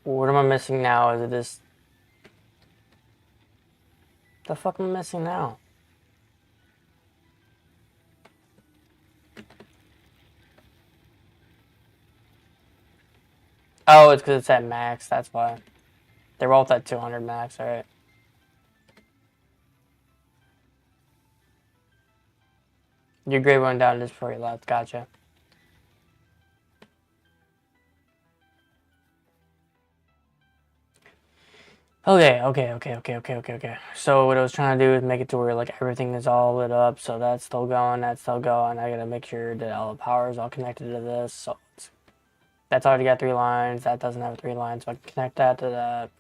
What am I missing now? Is it this... The fuck am I missing now? Oh, it's because it's at max, that's why. They're both at 200 max, alright. Your grade went down just before you left, gotcha. Okay. So what I was trying to do is make it to where like everything is all lit up, so that's still going, that's still going. I gotta make sure that all the power is all connected to this, so that's already got 3 lines, that doesn't have 3 lines, so I can connect that to that.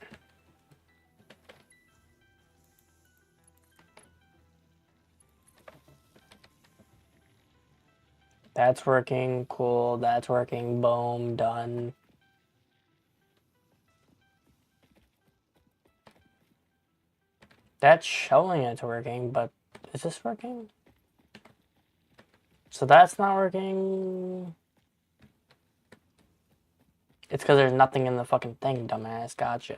That's working, cool, that's working, boom, done. That's showing it's working, but is this working? So that's not working. It's because there's nothing in the fucking thing, dumbass. Gotcha.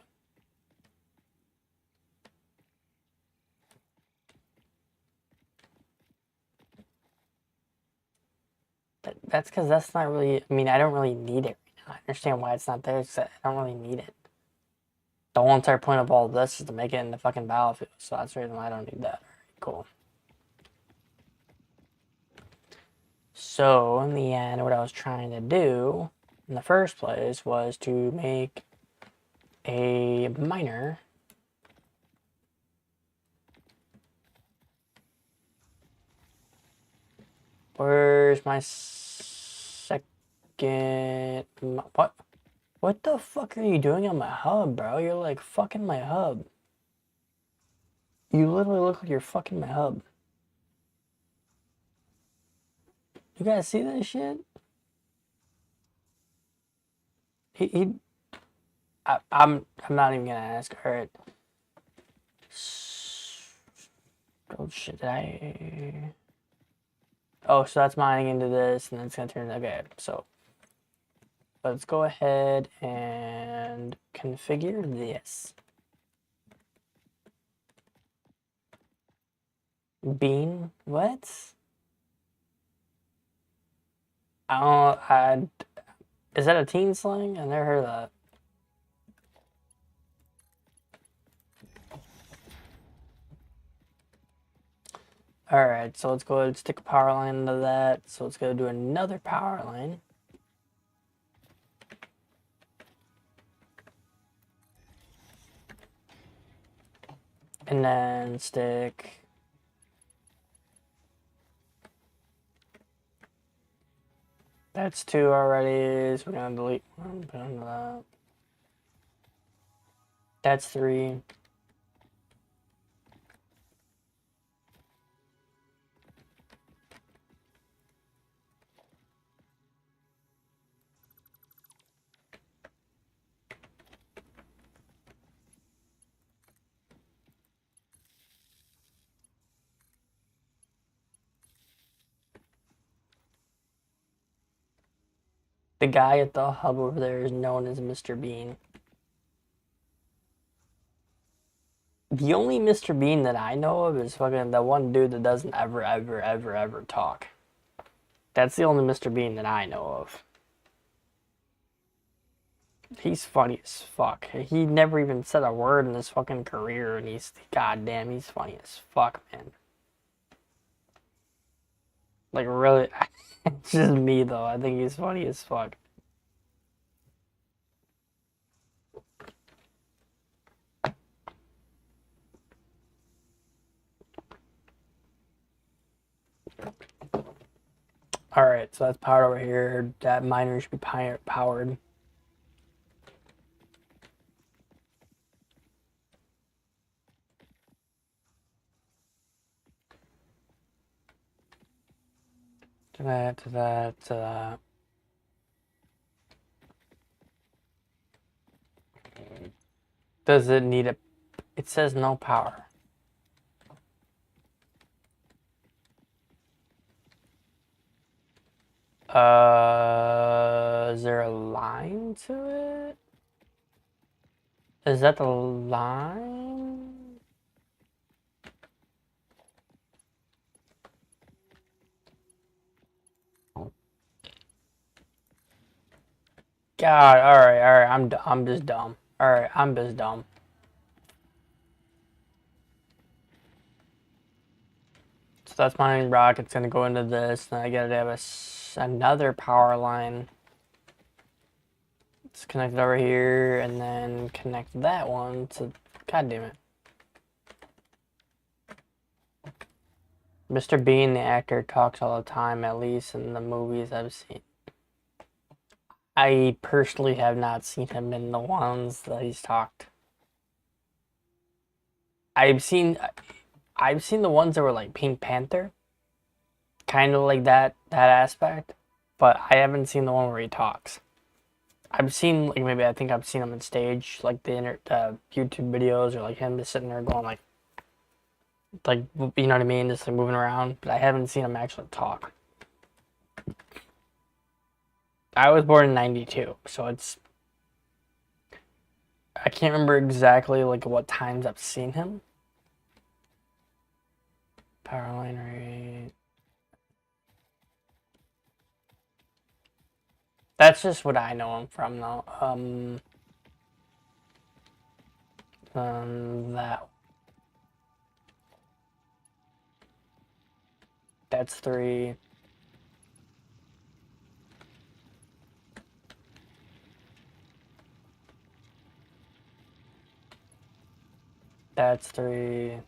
That's because that's not really... I mean, I don't really need it right now. I understand why it's not there. It's that I don't really need it. The whole entire point of all of this is to make it in the fucking battlefield. So that's the reason why I don't need that. Alright, cool. So, in the end, what I was trying to do in the first place was to make a miner. Where's my second... What? What the fuck are you doing on my hub, bro? You're like fucking my hub. You literally look like you're fucking my hub. You guys see that shit? I'm not even gonna ask. Alright. Oh shit, Oh, so that's mining into this, and then it's gonna turn... Okay, so... Let's go ahead and configure this. Bean? What? Is that a teen slang? I never heard of that. Alright, so let's go ahead and stick a power line into that. So let's go do another power line. And then stick... That's 2 already, so we're gonna delete 1, put into that. That's 3. The guy at the hub over there is known as Mr. Bean. The only Mr. Bean that I know of is fucking the one dude that doesn't ever talk. That's the only Mr. Bean that I know of. He's funny as fuck. He never even said a word in his fucking career, and goddamn, he's funny as fuck, man. Like, really, it's just me, though. I think he's funny as fuck. Alright, so that's powered over here. That miner should be powered. To that, to that, to that. Does it need a... It says no power. Is there a line to it? Is that the line? God, alright, I'm just dumb. Alright, I'm just dumb. So that's my rock. It's gonna go into this, and I gotta have another power line. It's connected over here, and then connect that one to... God damn it. Mr. Bean, the actor, talks all the time, at least in the movies I've seen. I personally have not seen him in the ones that he's talked. I've seen the ones that were like Pink Panther, kind of like that aspect, but I haven't seen the one where he talks. I've seen, like, maybe I think I've seen him on stage, like the YouTube videos, or like him just sitting there going like, Like, you know what I mean? Just like moving around. But I haven't seen him actually talk. I was born in 92, so it's... I can't remember exactly like what times I've seen him. Power line rate. That's just what I know him from, though. That. That's 3. That's 3.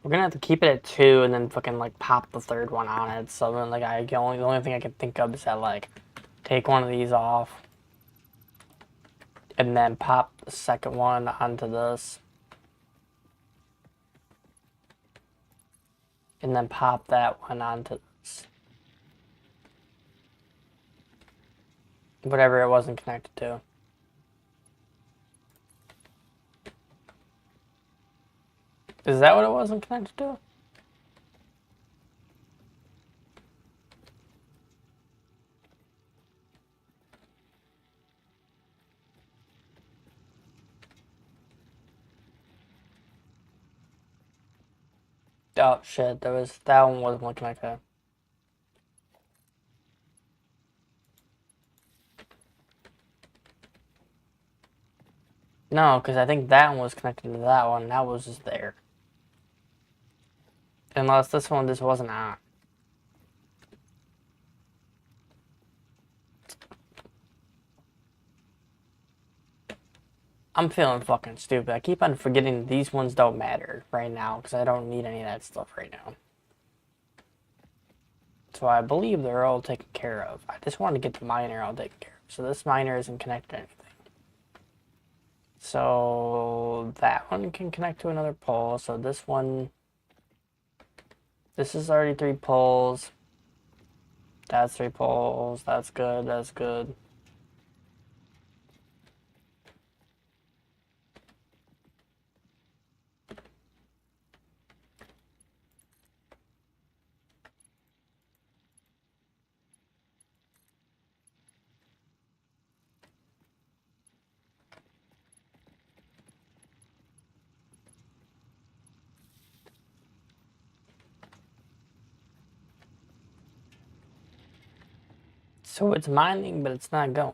We're gonna have to keep it at 2 and then fucking like pop the third one on it. So then like the only thing I can think of is that like take one of these off and then pop the second one onto this. And then pop that one onto this. Whatever it wasn't connected to. Is that what it wasn't connected to? Oh shit, that one wasn't connected. No, because I think that one was connected to that one. That was just there. Unless this one just wasn't on. I'm feeling fucking stupid. I keep on forgetting these ones don't matter right now because I don't need any of that stuff right now. So I believe they're all taken care of. I just want to get the miner all taken care of. So this miner isn't connected to anything. So that one can connect to another pole. So this one, this is already 3 poles. That's 3 poles. That's good. That's good. So it's mining, but it's not going.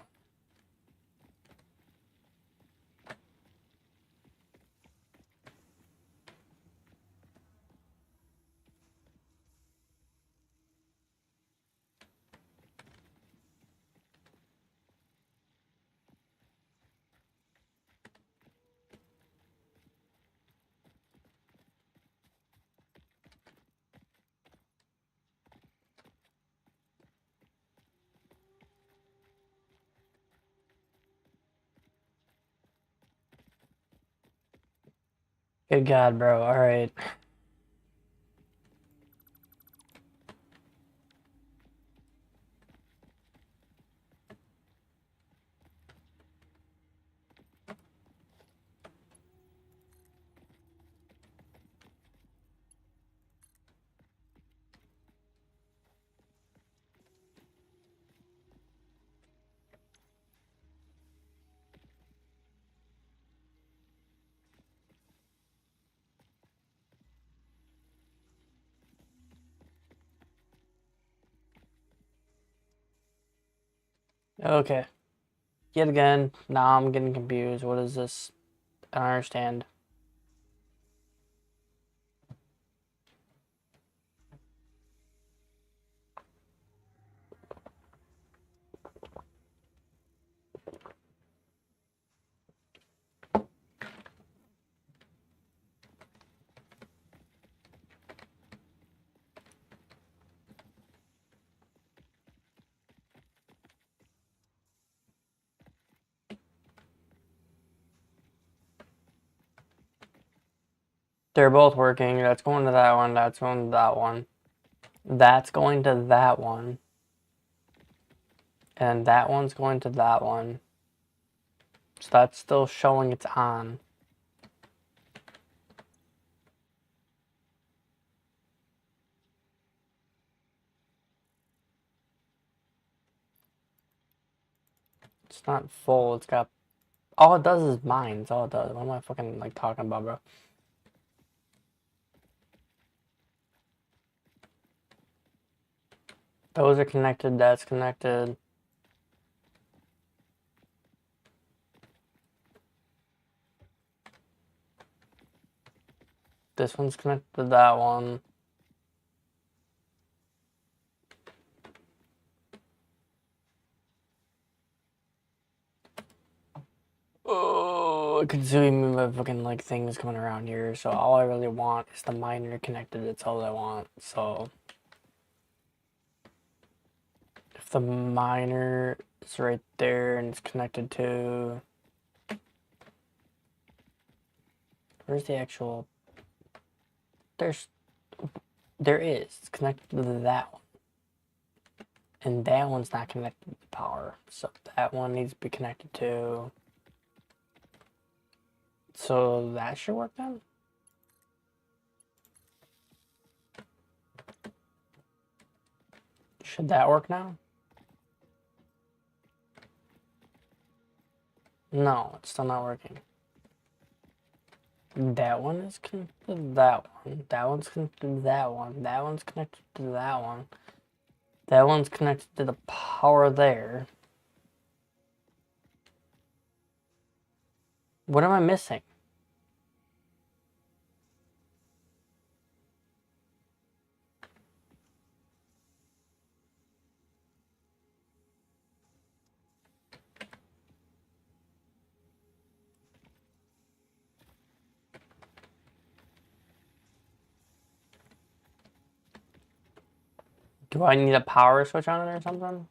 Good God, bro. All right. Okay. Yet again, now I'm getting confused. What is this? I don't understand. They're both working. That's going to that one. That's going to that one. That's going to that one. And that one's going to that one. So that's still showing it's on. It's not full. It's got... All it does is mine. That's all it does. What am I fucking, like, talking about, bro? Those are connected. That's connected. This one's connected to that one. Oh, consuming my fucking, like, things coming around here. So all I really want is the miner connected. That's all I want. So if the miner is right there and it's connected to... Where's the actual... There is. It's connected to that one. And that one's not connected to power. So that one needs to be connected to... So that should work then? Should that work now? No, it's still not working. That one is connected to that one. That one's connected to that one. That one's connected to that one. That one's connected to the power there. What am I missing? Do I need a power switch on it or something?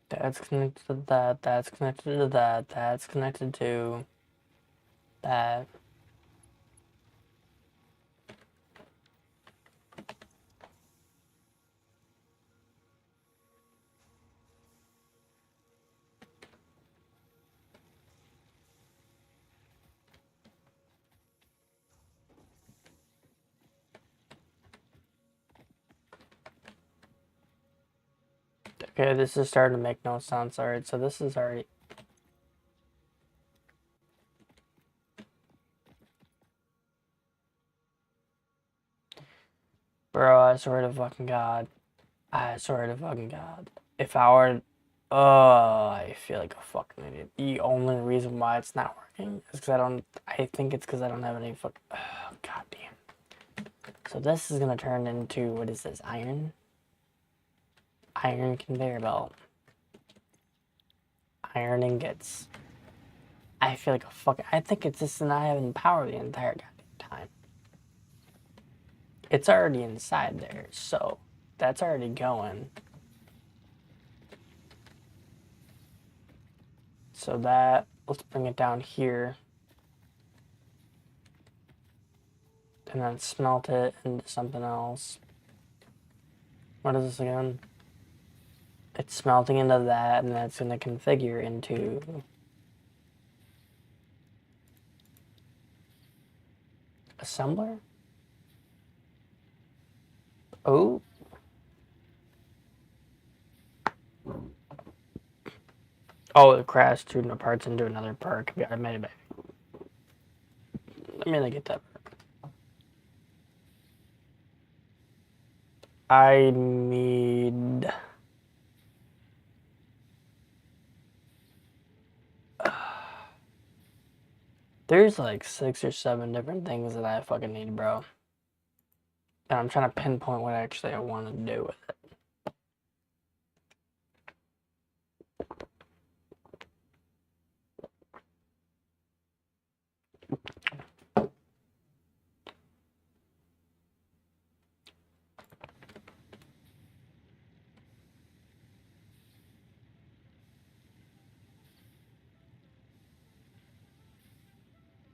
That's connected to that. That's connected to that. That's connected to that. Okay, this is starting to make no sense. Alright, so this is already... Bro, I swear to fucking God. I swear to fucking God. If I were... Oh, I feel like a fucking idiot. The only reason why it's not working is because I don't... I think it's because I don't have any fucking... Oh, God damn. So this is going to turn into... What is this? Iron? Iron conveyor belt. Iron ingots. I feel like a fucking... I think it's just not having power the entire goddamn time. It's already inside there, so that's already going. So that, let's bring it down here. And then smelt it into something else. What is this again? It's smelting into that, and that's going to configure into... Assembler? Oh. Oh, it crashed two parts into another perk. Yeah, I made it back. Let me get that perk. I need... There's like 6 or 7 different things that I fucking need, bro. And I'm trying to pinpoint what actually I want to do with it.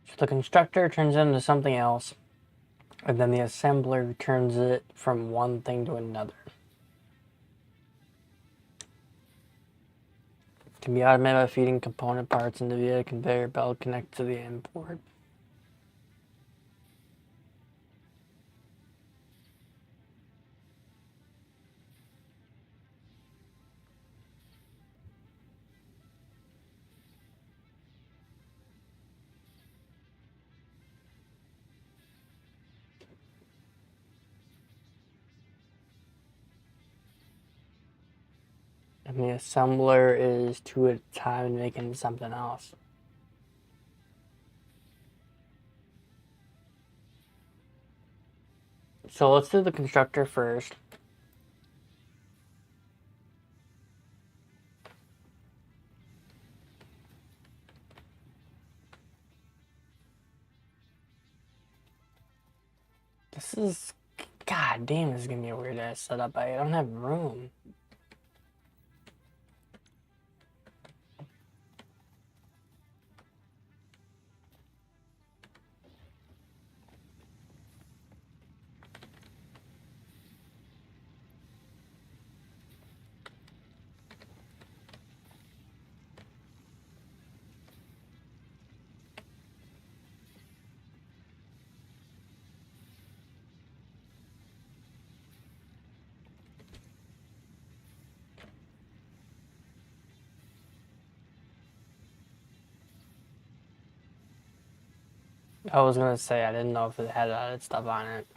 So the constructor turns into something else. And then the assembler returns it from one thing to another. Can be automated by feeding component parts into via conveyor belt connected to the import. And the assembler is two at a time and making something else. So let's do the constructor first. This is, god damn, this is gonna be a weird ass setup. I don't have room. I was gonna say I didn't know if it had added stuff on it.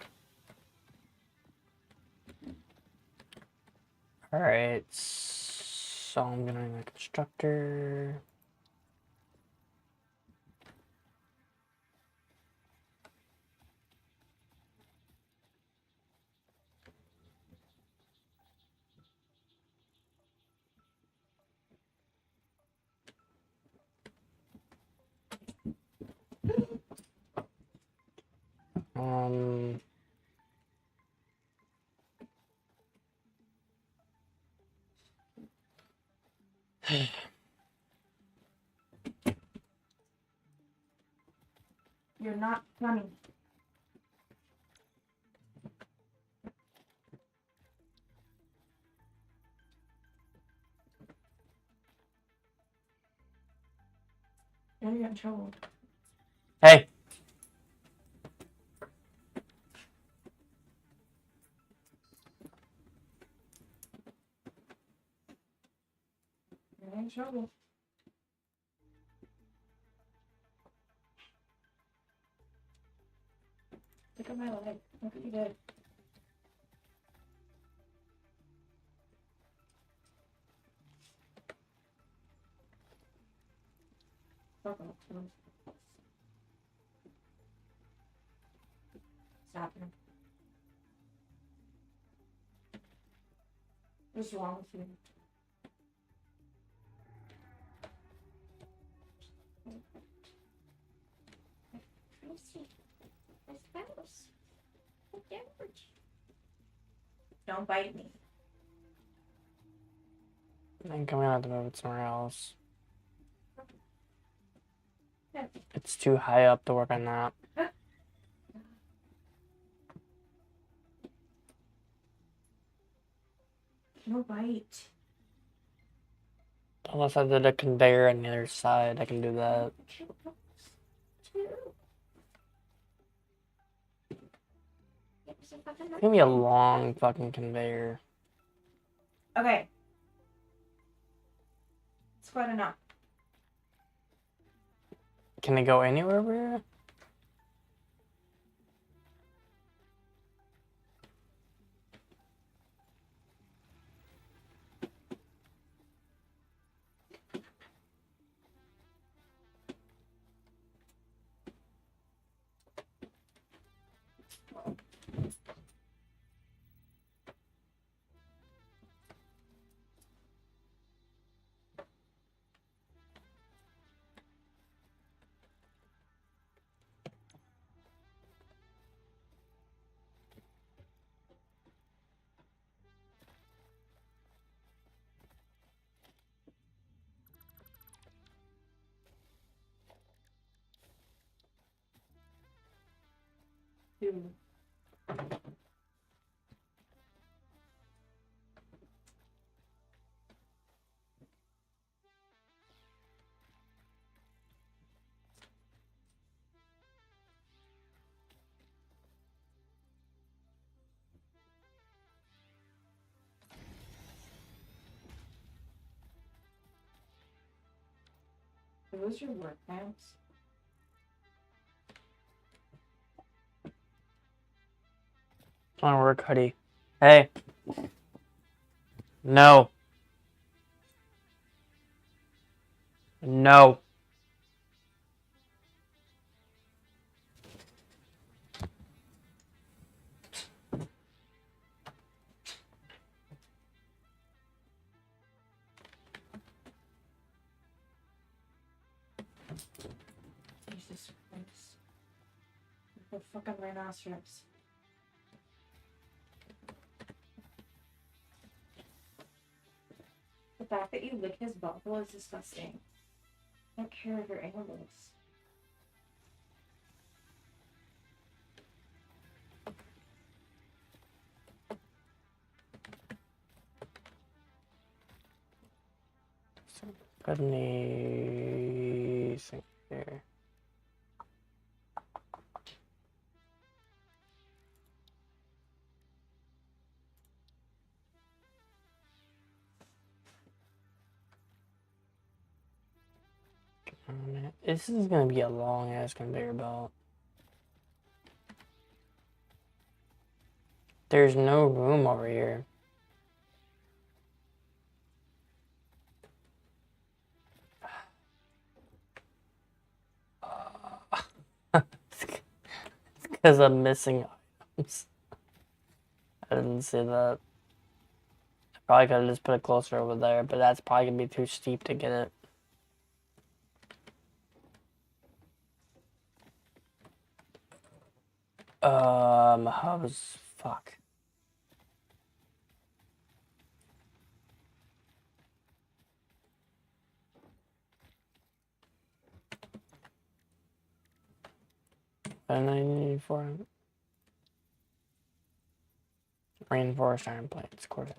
Alright, so I'm gonna make a constructor. Um, You're not funny. Now you're in trouble. hey, You're in trouble. Look at my leg. Look what you did. Stop it. What's wrong with you? Tracy, my spouse. Don't bite me. I think I'm gonna have to move it somewhere else. Yeah. It's too high up to work on that. No bite. Unless I did a conveyor on the other side, I can do that. It's gonna be a long fucking conveyor. Okay. It's quite enough. Can it go anywhere over here? Dude. Are those your work pants? On work hoodie. Hey. No. No. Jesus Christ. The fucking rhinoceros. The fact that you lick his butthole is disgusting. I don't care if you're animals. Put anything there. This is gonna be a long ass conveyor belt. There's no room over here. It's because I'm missing items. I didn't see that. I probably could have just put it closer over there, but that's probably gonna be too steep to get it. How's fuck? And I need for reinforced iron plates, quartet.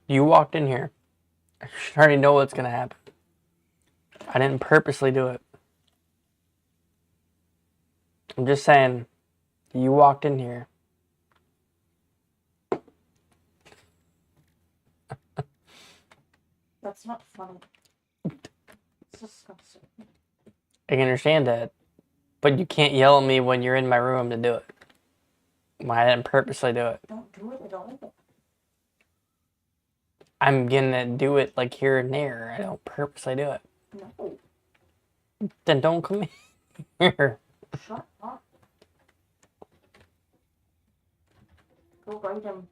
You walked in here. I should already know what's gonna happen. I didn't purposely do it. I'm just saying, you walked in here. That's not funny. It's disgusting. I can understand that, but you can't yell at me when you're in my room to do it. When I didn't purposely do it. Don't do it at all. I'm gonna do it like here and there. I don't purposely do it. No. Then don't come here. Shut up. Go bite him.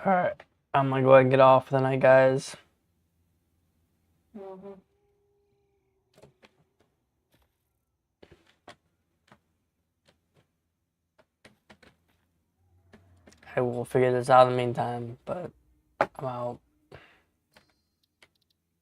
Alright, I'm gonna go ahead and get off for the night, guys. Mm-hmm. I will figure this out in the meantime, but I'm out.